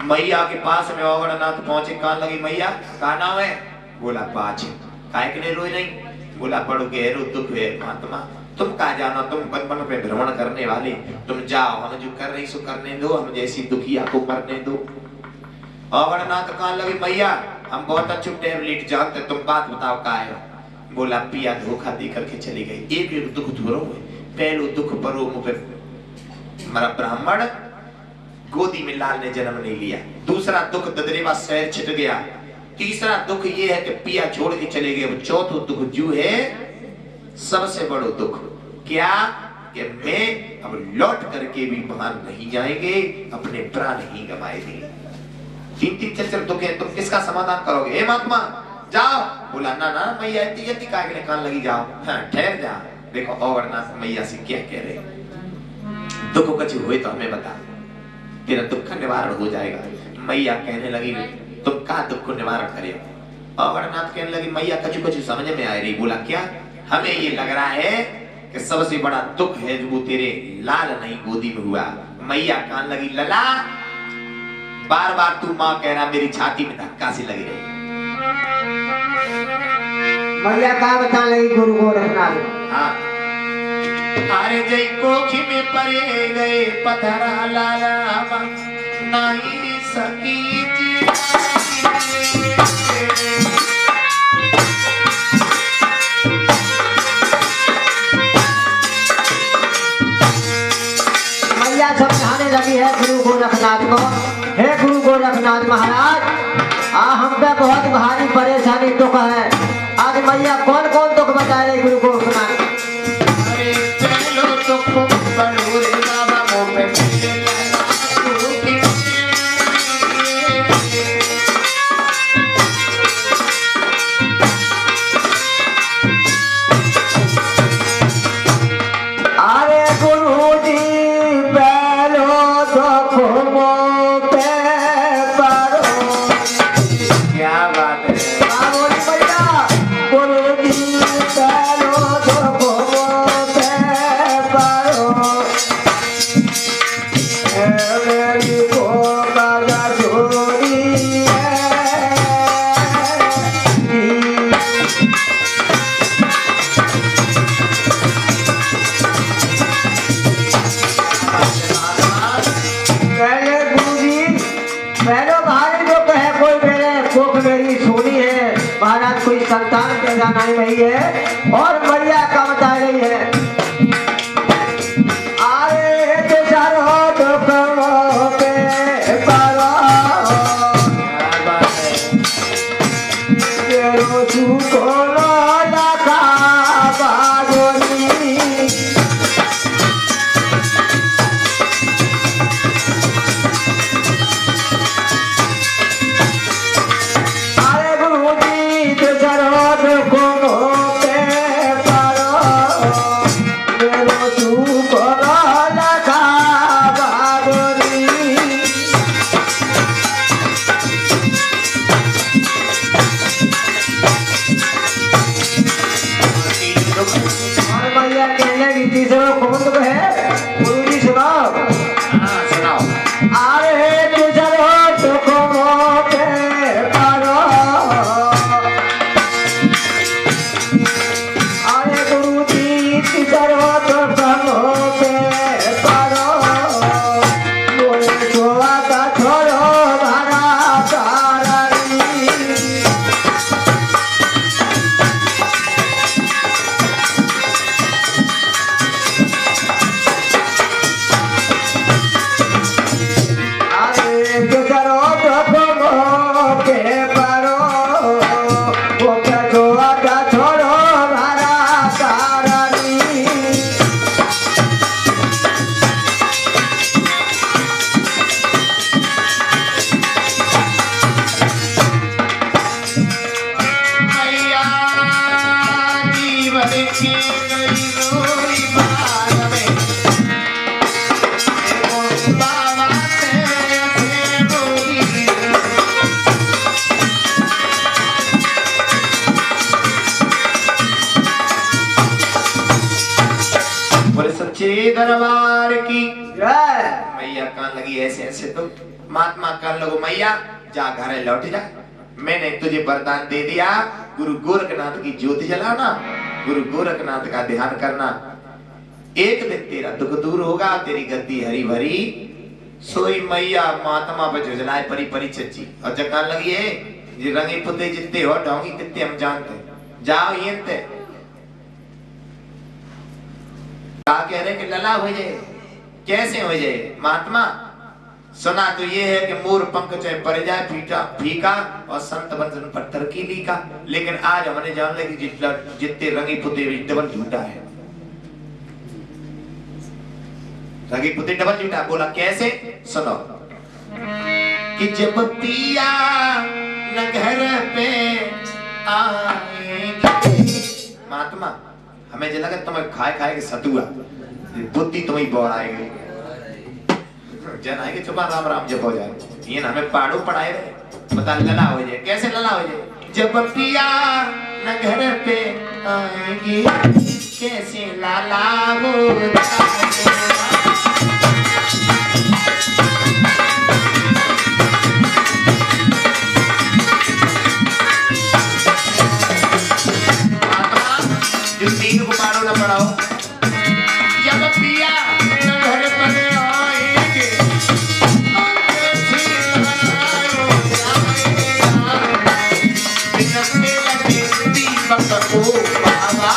मैया के पास में अवड़नाथ पहुंचे। कहां लगी मैया का नाम है? बोला बाछ। काहे के लिए रोई नहीं? बोला बड़ो गहरो दुख है महात्मा, तुम कहा जानो, तुम वन वन पे भ्रमण करने वाले, तुम जाओ, हम जो कर रही सो करने दो, हम जैसी दुखिया को करने दो। अवड़नाथ कहां लगे मैया हम बहुत अच्छे टैबलेट जानते, तुम बात बताओ का है? बोला पिया धोखा देकर के चली गई। एक एक दुख धुरो पहलो दुख परो मुझे हमारा ब्राह्मण गोदी में लाल ने जन्म नहीं लिया। दूसरा दुख ददरेवा शहर छिट गया। तीसरा दुख ये है कि पिया छोड़ के चले गए। चौथा दुख जो है सबसे बड़ो दुख क्या कि मैं अब लौट करके भी वहां नहीं जाएंगे, अपने प्राण ही गंवाएंगे। तीन तीन चल दुख है, तुम किसका समाधान करोगे? हे महात्मा जाओ। बोला ना ना मैया इतनी जल्दी काहे कान लगी, जाओ ठहर जा। देखो अवरनाथ मैया से क्या कह रहे, दुख कुछ हुए तो हमें बता, तेरा दुख का निवारण हो जाएगा। मैया कहने लगी तुम कहा दुख को निवारण करे? अवरनाथ कहने लगी मैया कछु कछु समझ में आ रही। बोला क्या? हमें ये लग रहा है कि सबसे बड़ा दुख है जो वो तेरे लाल नहीं गोदी में हुआ। मैया कहने लगी लला बार बार तू माँ कह रहा, मेरी छाती में धक्का सी लगी रही। मैया का बता लगी गुरु गोरखनाथ। हाँ अरे जय कोखी में परे गए पथरा लाला नहीं सकी मैया समझाने लगी है गुरु गोरखनाथ को, हे गुरु गोरखनाथ महाराज हम पे बहुत भारी परेशानी दुख है। आज मैया कौन कौन दुख बता रही गुरु गोरखनाथ? अरे पहलो दुख बड़ोरे बाबा मोह पे संतान पैदा नहीं रही है और मैया का बता रही है आए तो चारो दुखों पे पारो तेरो सुखो लगा बागोनी दरबार की जय। मैया कान लगी ऐसे ऐसे तो महात्मा कान लगो मैया जा घर लौट जा, मैंने तुझे वरदान दे दिया गुरु गोरखनाथ की ज्योति जलाना, गुरु गोरखनाथ का ध्यान करना, एक दिन तेरा दुख दूर होगा, तेरी गद्दी हरी भरी। सोई मैया महात्मा पे झुझलाए परी परी चच्ची और जकान लगी है ये रंगे पुते जितने हो ढोंगी कितने हम जानते, जाओ ये क्या कह रहे कि लला हो जाए, कैसे हो जाए महात्मा? सुना तो ये है कि मोर पंख चाहे पर जाए फीका फीका और संत बंधन पत्थर की लीका, लेकिन आज हमने जान लिया कि जितने रंगी पुते डबल झूठा है। रंगी पुते डबल झूठा। बोला कैसे? सुनो कि जब पिया न घर पे आएंगे, महात्मा हमें जला कर तुम्हें खाए खाए के सतुआ बुद्धि तुम्हें बोर आएगी, जन आएंगे चुपा राम राम जब हो जाए। ये ना हमें पाड़ो पढ़ाए बता लला हो जाए। कैसे लला हो जाए? जब पिया न घर पे आएंगे कैसे लाला हो जाए। इस तीन को पारो ना पढ़ाओ। जब पिया न घर पर आएंगे बिनते लगे दीपक को बाबा,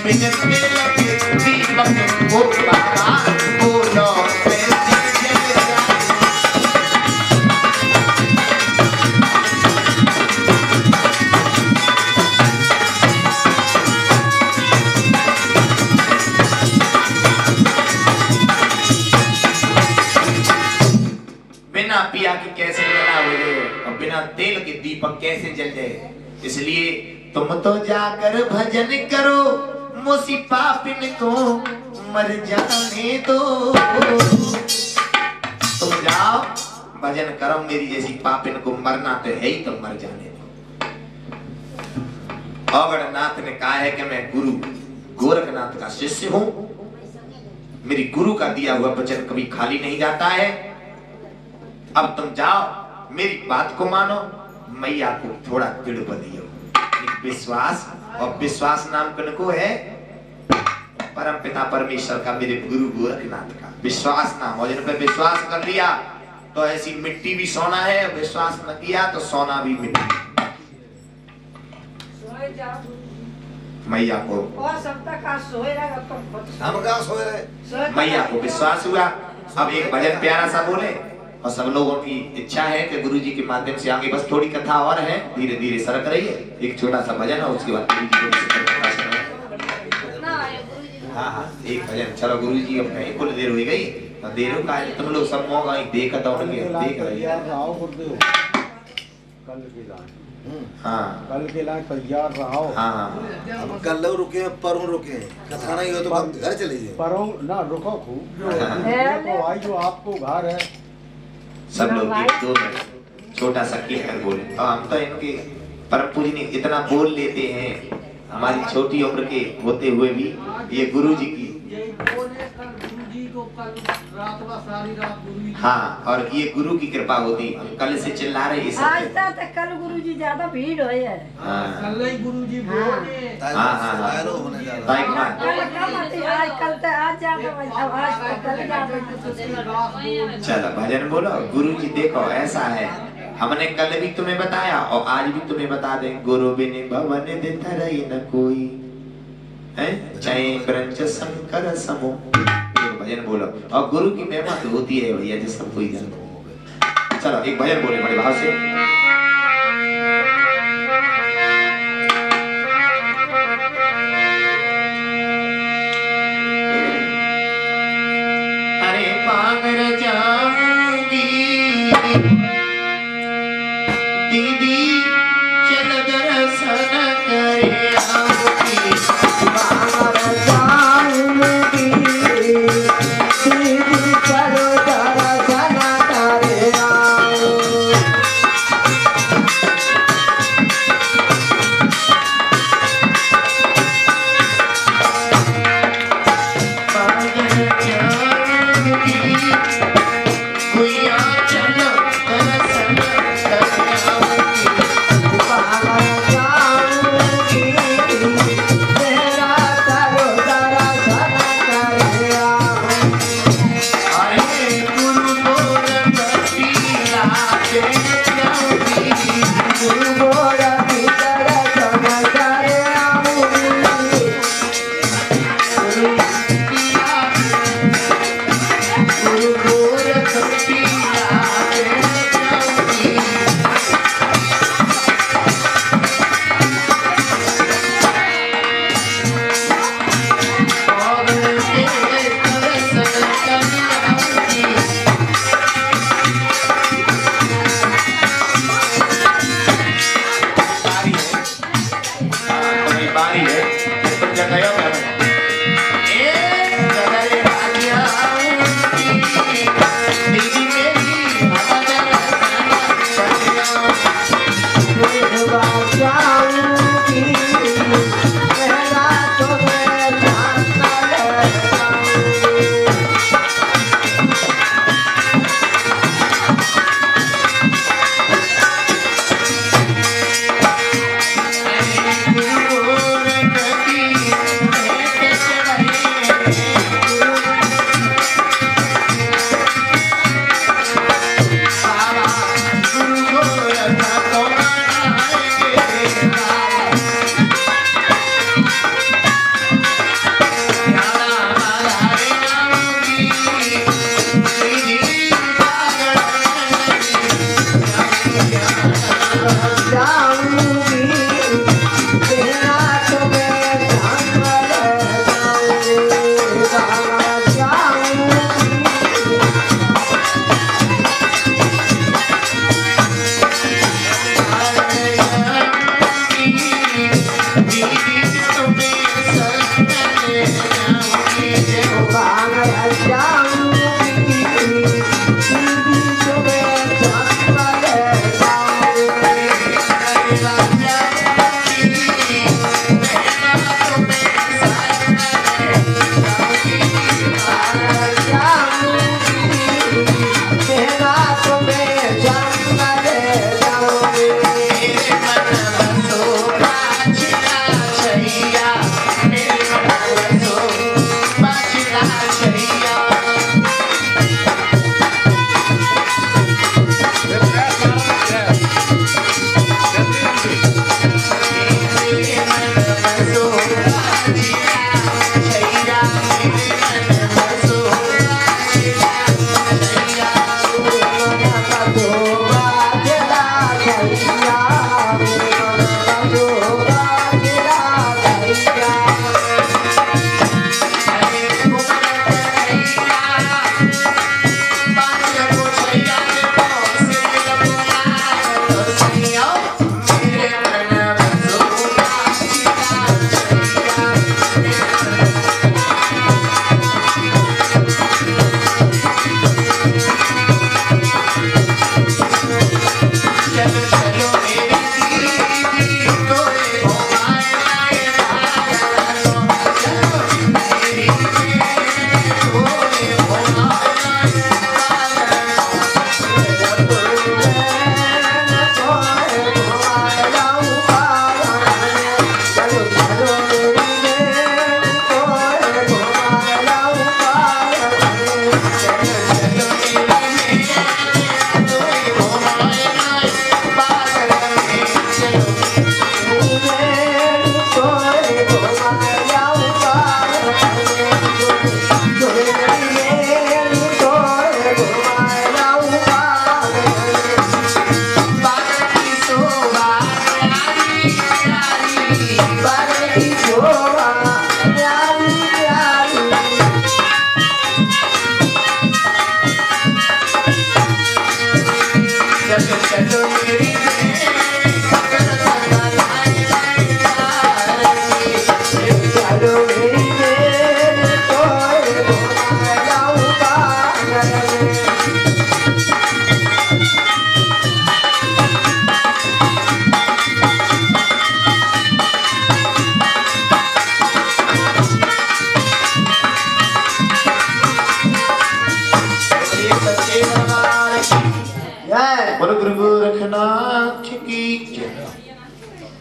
बिनते लगे दीपक को बाबा, बोलो कैसे जल जाए। बिना पिया के कैसे जला हो जाए और बिना तेल के दीपक कैसे जल जाए। इसलिए तुम तो जाकर भजन करो, मुसी पापिन को मर जाने दो। तुम जाओ भजन करो, मेरी जैसी पापिन को मरना तो है ही, तो मर जाने दो। अवगढ़नाथ ने कहा है कि मैं गुरु गोरखनाथ का शिष्य हूं, मेरी गुरु का दिया हुआ वचन कभी खाली नहीं जाता है। अब तुम जाओ मेरी बात को मानो, मैया को थोड़ा तिड़ बदियो। विश्वास, और विश्वास नाम किनको है? परम पिता परमेश्वर का, मेरे गुरु गोरखनाथ का विश्वास नाम। और जिन पे विश्वास कर लिया तो ऐसी मिट्टी भी सोना है, विश्वास न किया तो सोना भी मिट्टी। मैया को और सब तक आज सोए रहेगा, हम कहाँ सोए रहे? मैया को विश्वास हुआ। अब एक भजन प्यारा सा बोले, और सब लोगों की इच्छा है कि गुरुजी के माध्यम से आगे बस थोड़ी कथा और है, धीरे धीरे सरक रही है। एक छोटा सा भजन है, उसके बाद गुरुजी को कथा सुनाएं। हाँ हाँ एक भजन। चलो गुरुजी अब कहीं कुल देर हो गई, तो देर का तुम लोग सब मौका ही देख रही है। हाँ कल के लिए तैयार रहो। हाँ हाँ अब कल रुके परसों रुके, कथा नहीं हो तो घर चले जाइए। परों ना रुको खूब, जो आई जो आपको घर है। सब लोग एक दो मिनट छोटा सा कीर्तन बोले। और हम तो इनके परम पूजनीय इतना बोल लेते हैं, हमारी छोटी उम्र के होते हुए भी ये गुरुजी की। हाँ, और ये गुरु की कृपा होती। हम कल से चिल्ला रहे हैं आज तक कल गुरुजी ज्यादा भीड़ हो है। हाँ गुरुजी हाँ हाँ आज कल तो आज ज्यादा, आज तो कल ज्यादा। चलो भजन बोलो। गुरुजी देखो ऐसा है, हमने कल भी तुम्हें बताया और आज भी तुम्हें बता दें। गुरु बिन भवन देता रही न कोई है, चाहे ब्रह्म शंकर समो। भजन बोलो। और गुरु की महिमा तो होती है भैया, जिस सब कोई जानता। चलो एक भजन बोले बड़े भाव से। अरे पागर जाऊंगी दीदी, चल दर्शन करे आऊंगी। पागर जाऊंगी दीदी, चलो दर्शन करे आऊं।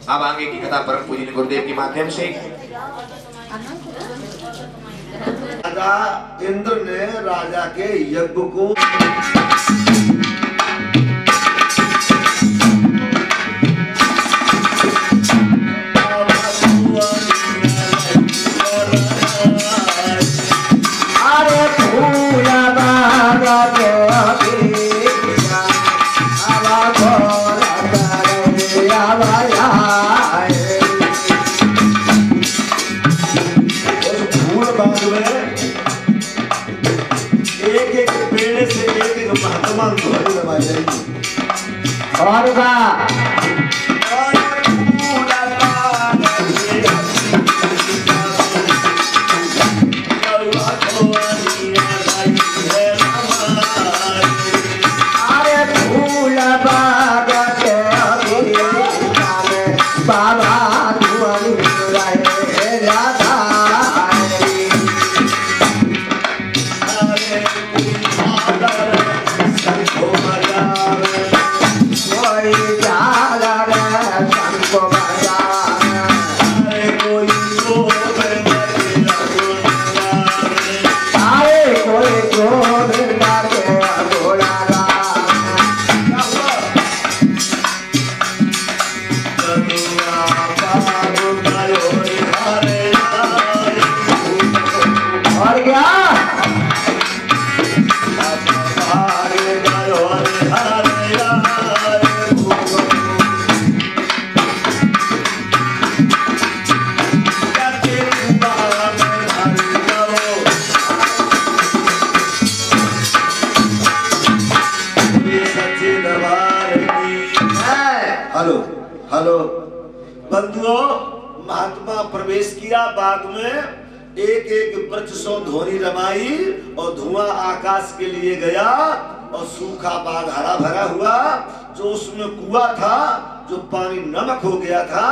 अब आगे की कथा परम पूजनीय गुरुदेव के माध्यम से। राजा इंद्र ने राजा के यज्ञ को और का बंधुओं, महात्मा प्रवेश किया बाग में, एक एक वृक्ष सो ध्वनि रमाई और धुआं आकाश के लिए गया और सूखा बाग हरा भरा हुआ। जो उसमें कुआं था, जो पानी नमक हो गया था,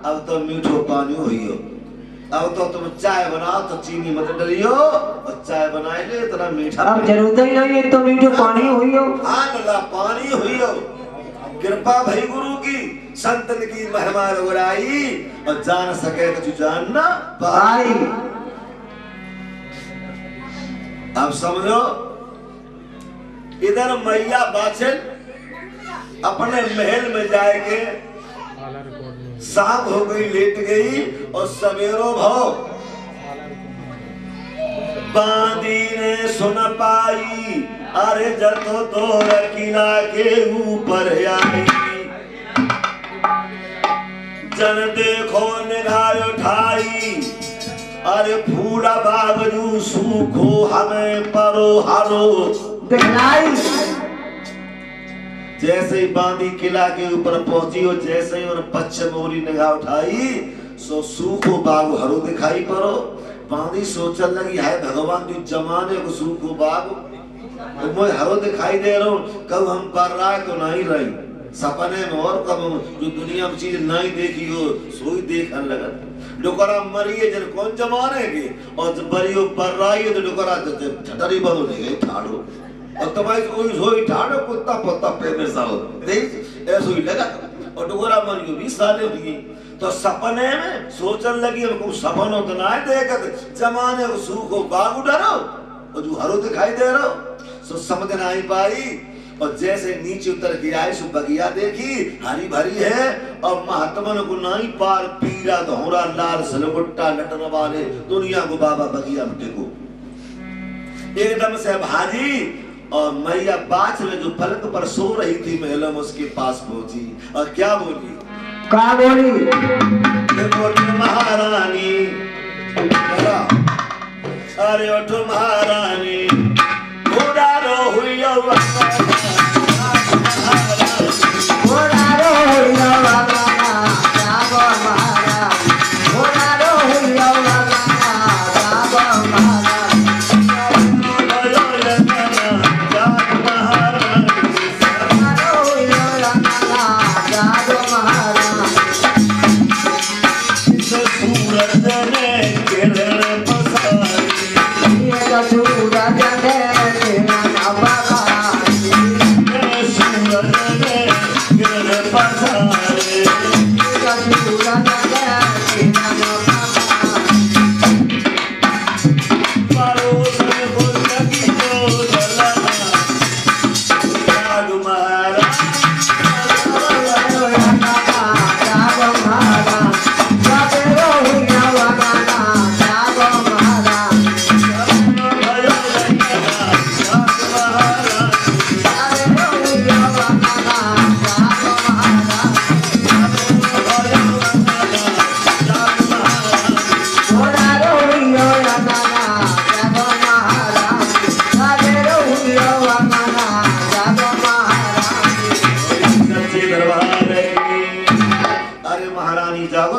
अब तो मीठो पानी हुई हो। अब तो तुम चाय बनाओ तो चीनी मत डलियो और चाय बनाए ले इतना मीठा अब जरूरत ही नहीं है तो मीठो पानी हुई हो। हाँ नला पानी हुई हो। कृपा भई गुरु की संतन की महिमा रघुराई और जान सके तो जानना पाई। अब समझो इधर मैया बाछल अपने महल में जाके शाम हो गई लेट गई और सवेरो भाव बांदी ने सुन पाई अरे जतो तो किला के ऊपर आई जन देखो निगाह उठाई अरे फूला बागजू सूखो हमें परो हरो दिखलाई। जैसे ही बांदी किला के ऊपर पहुंची और जैसे ही उन्होंने पश्चिम ओरी निगाह उठाई सो सूखो बाग हरो दिखाई पड़ो। बांदी सोचने लगी है भगवान जो जमाने को सूखो बाग तो मैं हरो दिखाई दे रहा हूँ कब हम कर रहा है तो नहीं रही सपने में और कब जो दुनिया में चीज नहीं देखी हो सोई देखने लगा। डुकरा मरिए जन कौन जमाने के और जब बरियो पर रही है तो डुकरा झटरी बंद हो गई ठाड़ो और तुम्हारी कोई सोई ठाड़ो कुत्ता पत्ता पे में साओ देख ऐसे ही लगा और डुकरा मरियो 20 साल हो गई तो सपने में सोचने लगी हमको सपनों तो ना देखत जमाने को सूखो बाग उड़ारो और जो हरो दिखाई दे रहा सो समझ नहीं पाई और जैसे नीचे उतर के आई सो बगिया देखी हरी भरी है और महात्मा को नहीं पार पीरा धोरा लाल सलगुट्टा लटन वाले दुनिया को बाबा बगिया में टेको एकदम से भाजी और मैया बाछ में जो पलक पर सो रही थी महल में उसके पास पहुंची और क्या बोली क्या बोली देखो महारानी अरे उठो महारानी उड़ारो हुई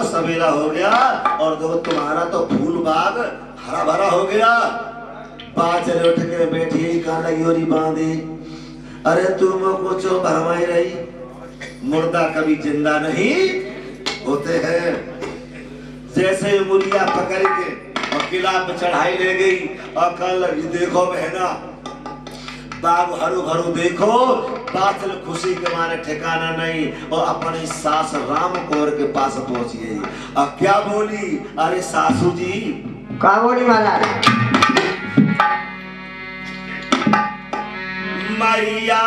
सवेरा हो गया और देखो तुम्हारा तो फूल बाग हरा भरा हो गया। बाचल उठ के बैठी कहाँ लगी हो रही बांधी अरे तुम कुछ भरमाई रही मुर्दा कभी जिंदा नहीं होते हैं। जैसे मुर्गिया पकड़ के और किला पे चढ़ाई ले गई और कल लगी देखो बहना बाग हरु भरू देखो बाचल खुशी के मारे ठिकाना नहीं और अपनी सास राम कौर के पास पहुंच गई। अब क्या बोली अरे सासू जी क्या बोली महाराज मैया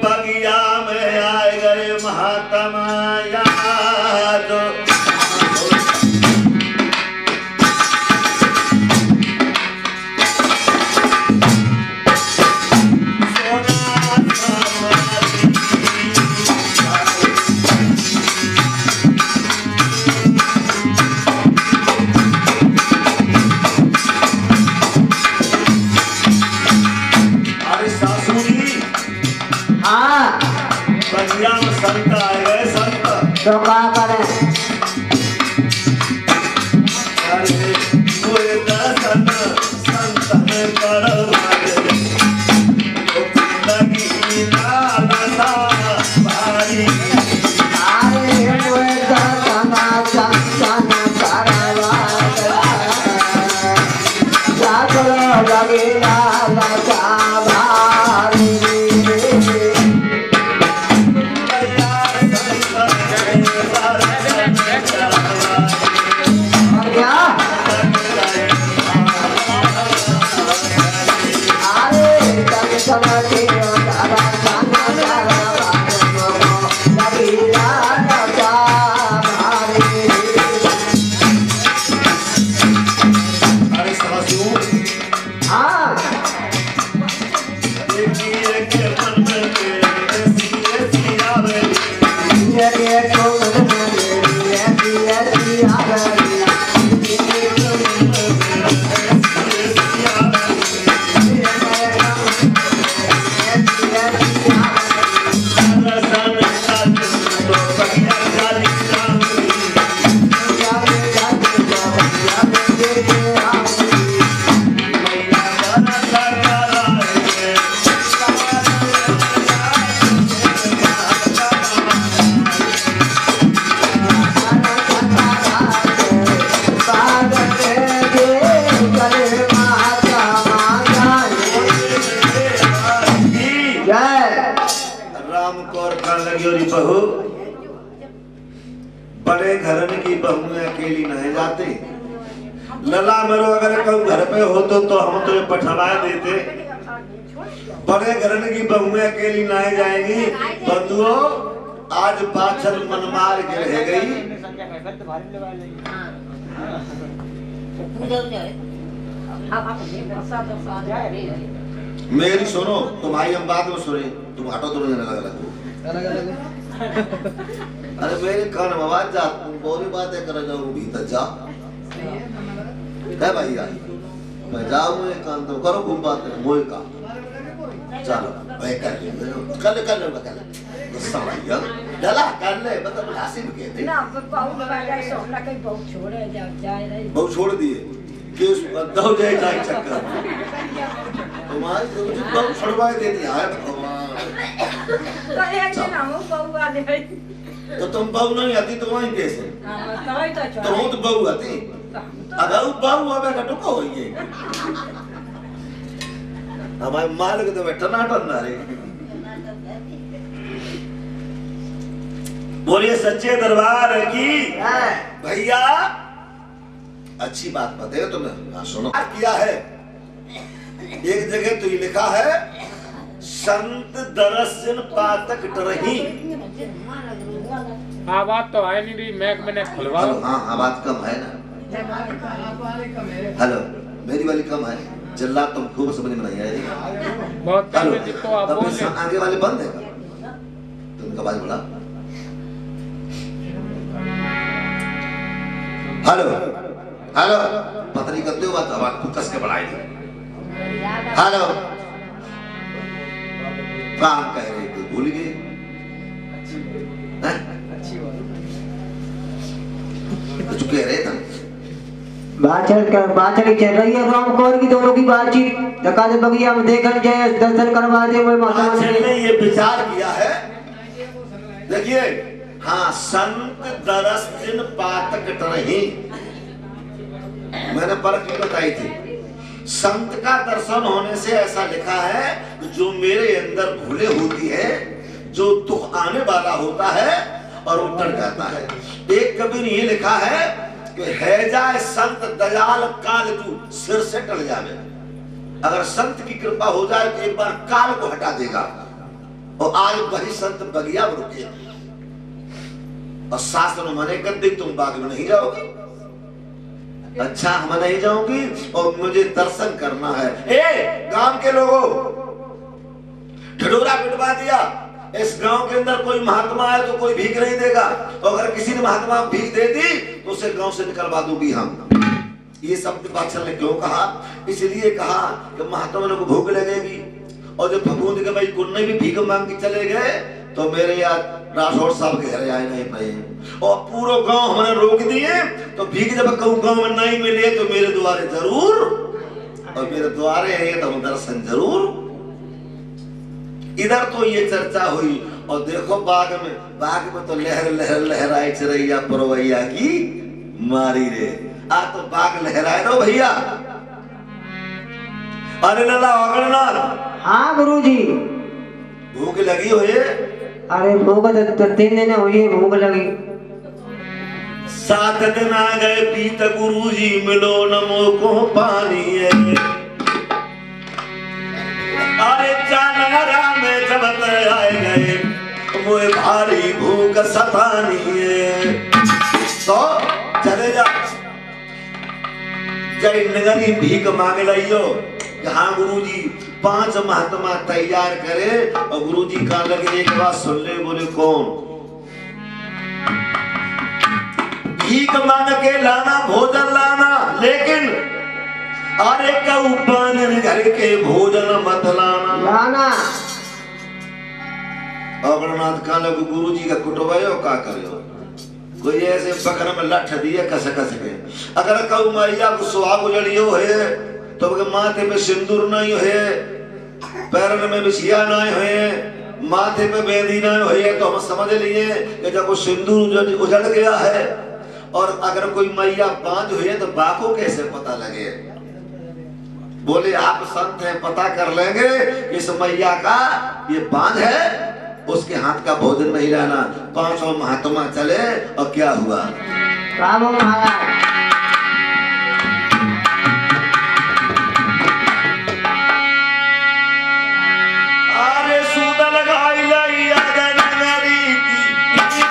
बगिया में आए गए महात्मा याद संत आए गए संत तो क्या करें अरे कोई दर्शन संत में करो लगी लालसा भारी अरे कोई दर्शन भारी क्या अरे दर्शन के दादा जाना दादा लगी राजा भारी अरे समझू हाँ ये तो राम कौर कहने लगी और बहू बड़े घरन की बहू अकेली नहीं जाते लला मेरो अगर कहूँ घर पे हो तो हम तुम्हें पठवा देते बड़े घरन की बहू अकेली नहीं जाएंगी बंधुओं आज बाछल मनमार के रह गई मेरी सुनो तुम्हारी हम बात में सुने तुम हटो तो अलग अरे मेरे कान में आवाज जा तुम बोली बातें कर जाओ भीतर जा है भैया मैं जाऊँ एक कान तो करो घूम बात मोह का चलो मैं कर ले गुस्सा भैया डला कर ले मतलब हासिल के थे ना बहुत बड़ा सोना कहीं बहुत छोड़े जाए रही बहुत छोड़ दिए कि उस दो जाए जाए चक्कर तुम्हारी तो मुझे बहुत छुड़वाए देती है भगवान तो एक दिन हम बहू वाले भाई तो तुम बहू नहीं आती तो वहीं कैसे तो तो बहू आती अगर बहू आवे का टुका होइए हमारे मालिक तो बैठा ना टन रे बोलिए सच्चे दरबार की भैया अच्छी बात बताए तुमने सुनो किया है एक जगह तो ये लिखा है संत दरसन पातक डरही आवाज तो है नहीं रही मैंने खुलवा हाँ आवाज कम है ना हेलो मेरी वाली कम है चिल्ला तुम खूब समझ में नहीं आएगी बहुत हेलो तो आप तब बोले आगे वाले बंद है तुमका आवाज बोला हेलो हेलो पता नहीं करते हो बात आवाज को कस के बढ़ाई हेलो काम कह रहे थे भूल गए कुछ कह रहे थे बात चल रही है राम कौर की दोनों की बातचीत धक्का दे बगिया में देखन जाए दर्शन करवा दे मैं माता ने ये विचार किया है देखिए हाँ संत दरस दिन पातक टरही मैंने परख भी बताई थी संत का दर्शन होने से ऐसा लिखा है जो मेरे अंदर भूले होती है जो दुख आने वाला होता है और उतर जाता है एक कवि ने ये लिखा है कि है जाए संत दयाल काल तू सिर से टल जावे अगर संत की कृपा हो जाए तो एक बार काल को हटा देगा और आज वही संत बगिया में रुके और शास्त्र में मने कर दे तुम बाग में नहीं जाओगे अच्छा हम नहीं जाऊंगी और मुझे दर्शन करना है ए गांव के लोगों ढिढोरा पिटवा दिया इस गांव के अंदर कोई महात्मा है तो कोई भीख नहीं देगा और अगर किसी ने महात्मा भीख दे दी तो उसे गांव से निकलवा दूंगी हम ये शब्द बादशाह ने क्यों कहा इसलिए कहा कि महात्मा लोग भूख लगेगी और जब फफूंद के भाई कुन्ने भी भीख मांग के चले गए तो मेरे याद राठौर साहब के घर आए नहीं पाए और पूरा गांव हमने रोक दिए तो भीख जब कहूँ गांव में नहीं मिले तो मेरे द्वारे जरूर और मेरे द्वारे हैं तो दर्शन जरूर इधर तो ये चर्चा हुई और देखो बाग में तो लहर लहर लहराए चिरैया पुरवैया की मारी रे आ तो बाग लहराए दो भैया अरे लला अगरनाथ हाँ गुरुजी। भूख लगी हुई है? अरे भूख तो 3 दिन हुई, भूख लगी। 7 दिन आ गए पीत गुरुजी मिलो नमो को पानी है। अरे जानरा में जब आए गए वो भारी भूख सतानी है। तो चले जा जय नगरी भीख मांग लियो। हाँ गुरुजी 5 महात्मा तैयार करे और गुरुजी कहा लगे एक बात सुन ले। बोले कौन? भीख मांग के लाना भोजन लाना, लेकिन अरे कऊ पान घर के भोजन मत लाना। अमरनाथ कहा लगे गुरुजी का कुटवायो का करो। कोई ऐसे बकरा में लठ दिए कस के। अगर कऊ मैया को सुहाग उजड़ियो है तो माथे पे सिंदूर नहीं है, पैरन में बिछिया नहीं है, माथे पे बेंदी नहीं है, तो हम समझ लिए कि जब वो सिंदूर उजड़ गया है। और अगर कोई मैया बांझ हुई है तो बाको कैसे पता लगे? बोले आप संत हैं, पता कर लेंगे इस मैया का ये बांझ है, उसके हाथ का भोजन नहीं लाना। 5 महात्मा चले और क्या हुआ? अरे सूद लगाई लैया गनगरी की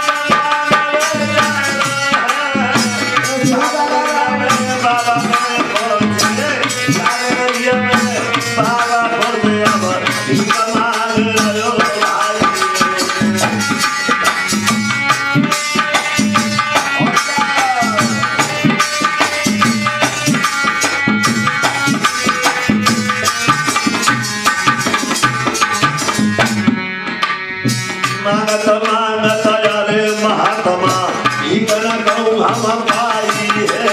बाबा हम पाई है।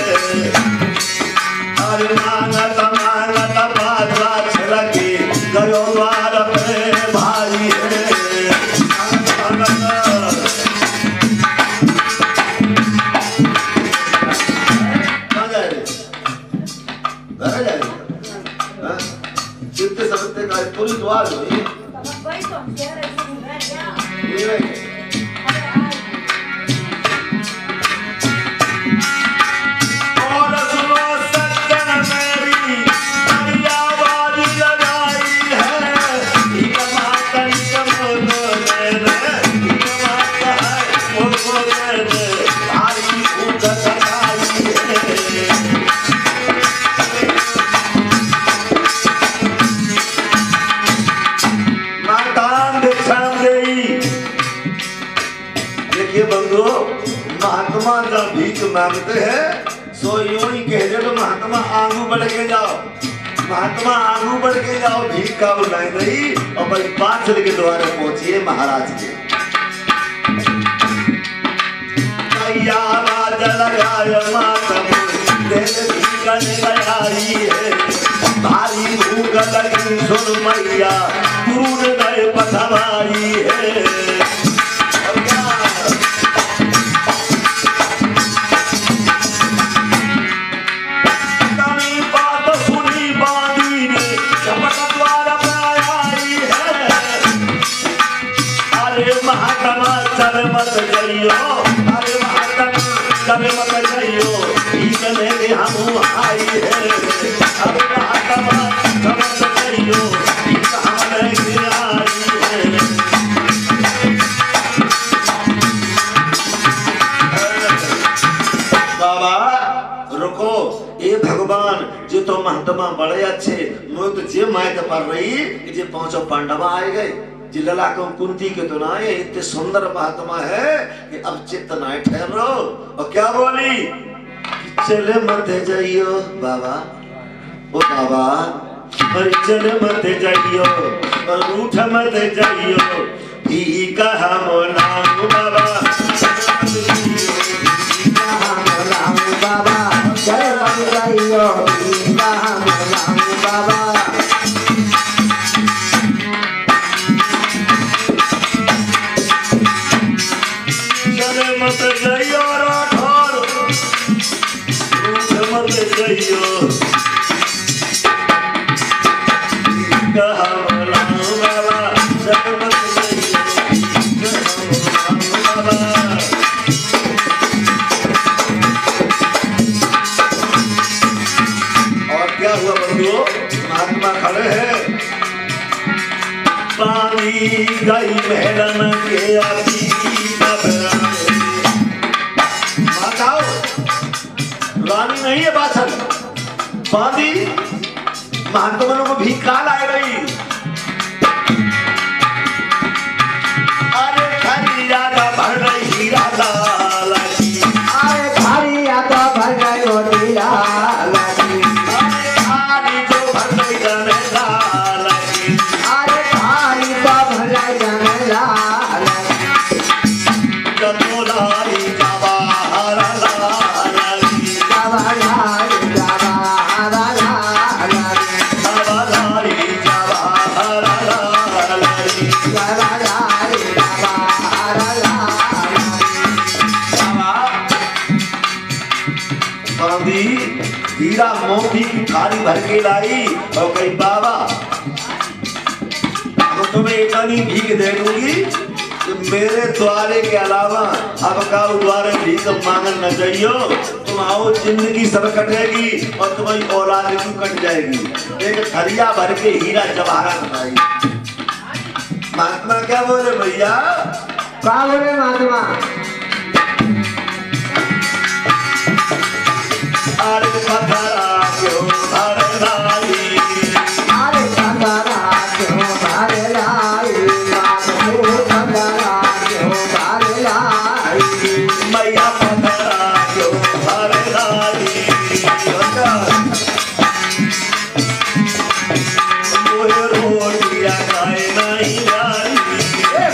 अरे मांगत मांगत बाजवा छलकी गयो द्वार पे भाई है। चित्ते समझते का पूरी द्वार हुई महात्मा जब भीख मांगते हैं सो यूं ही कह दे तो महात्मा आगू बढ़ के जाओ, महात्मा आगू बढ़ के जाओ, भीख का बुलाई नहीं और भाई पांचल के द्वारे पहुंचिए महाराज के। भारी भूख लगी सुन मैया गुरु ने गए पथवाई है। चल मत जाइयो, अरे महात्मा चल मत जाइयो, भीख लेके हम आई है। अरे महात्मा चल मत जाइयो, भीख हम लेके आई है। बाबा रुको, ये भगवान जे तो महात्मा बड़े अच्छे, मुझे तो जे मायत पर रही कि जे 5 पांडवा आए गए जिल्ला को कुंती के तो ना, इतने सुंदर महात्मा है कि अब चित्त ना ठहरो। और क्या बोली? चले मत जाइयो बाबा, ओ बाबा पर चले मत जाइयो और रूठ मत जाइयो, भीख हम लाऊं बाबा, बाबा चले मत जाइयो, भीख हम लाऊं बाबा। मत जाइयो राठौर, मत जाइयो, पानी गई महलन के आती माताओ रानी नहीं है बाछल बांधी महात्मनों को भी काल आए रही अरे खरिया का भर रही हीरा लाल की अरे खरिया तो भर गई वो हीरा लगी अरे खाली जो भर रही जाने लाल की अरे खाली तो भर गई जाने लाल जतोलाई जवाहर लाल की जवाहर जवाहर जवालाई जवाहर लाल की बांधी हीरा मोती की थाली भर के लाई और कही बाबा अब तुम्हें इतनी भीख दे दूंगी कि मेरे द्वारे के अलावा अब का द्वारे भीख मांगन न जाइयो तुम आओ जिंदगी सब कटेगी और तुम्हारी औलाद भी कट जाएगी एक थरिया भर के हीरा जवाहरात बनाई महात्मा क्या बोले भैया क्या बोले महात्मा अरे पथरा क्यों भर लाई अरे पथरा क्यों भर लाई पथरा क्यों भर लाई मैया पथरा क्यों भर लाई मुझे रोटियां खाए नहीं लाई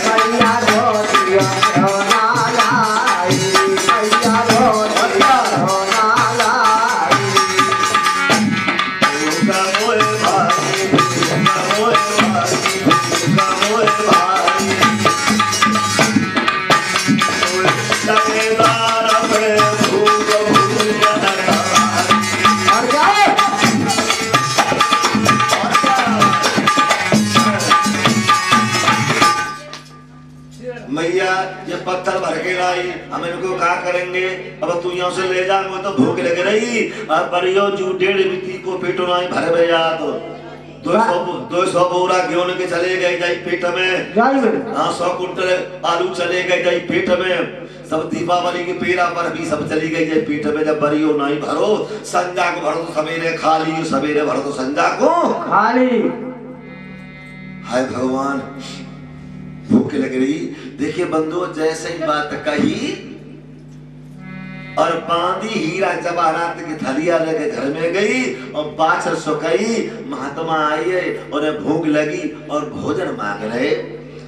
मैया रोटियां क्यों ना लाई मैया रोटियां क्यों ना लाई उनका मोए भाई उनका मोए भाई उनका मोए भाई लखेदार अपने भूख भूख न और जाओ मैया ये पत्थर भर के लाई हम इनको क्या करेंगे अब तू यहाँ से ले जा तो भूख लग रही और परियो जू 1.5 बिती को पेटो नहीं भर में जा तो 200 बोरा गेहूं के चले गए जाई पेट में जाई में हाँ 100 कुंटल आलू चले गए जाई पेट में सब दीपावली के पेड़ा पर भी सब चली गई जाई पेट में जब बरियो नहीं भरो संजा को भरो तो सवेरे खा ली सवेरे भरो तो संजा को खाली हाय भगवान भूख लग रही देखिए बंधु जैसे ही बात कही और बांधी हीरा जवाहरात की थलिया लेके घर में गई और बाछर सुखाई महात्मा आए उन्हें भूख लगी और भोजन मांग रहे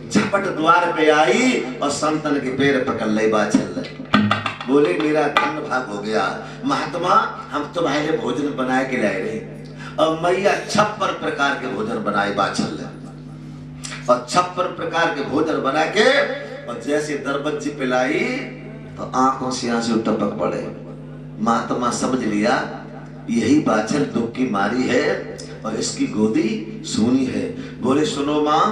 झपट द्वार पे आई और संतन के पैर पकड़ ले बाछल बोले मेरा धन भाग हो गया महात्मा हम तुम्हारे भोजन बनाए के लाए रहे और मैया 56 प्रकार के भोजन बनाए बाछल और 56 प्रकार के भोजन बना के और जैसे दरबज्जी पिलाई तो आंखों से आंसू टपक पड़े महात्मा समझ लिया यही बाछल दुख की मारी है और इसकी गोदी सूनी है बोले सुनो माँ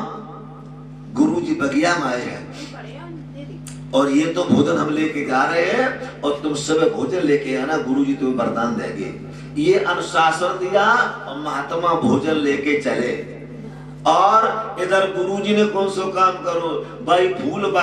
गुरुजी बगिया में आए हैं और ये तो भोजन हम लेके जा रहे हैं और तुम सब भोजन लेके आना गुरुजी तुम्हें वरदान देंगे ये अनुशासन दिया और महात्मा भोजन लेके चले और इधर गुरुजी ने कौन सो काम करो भाई फूल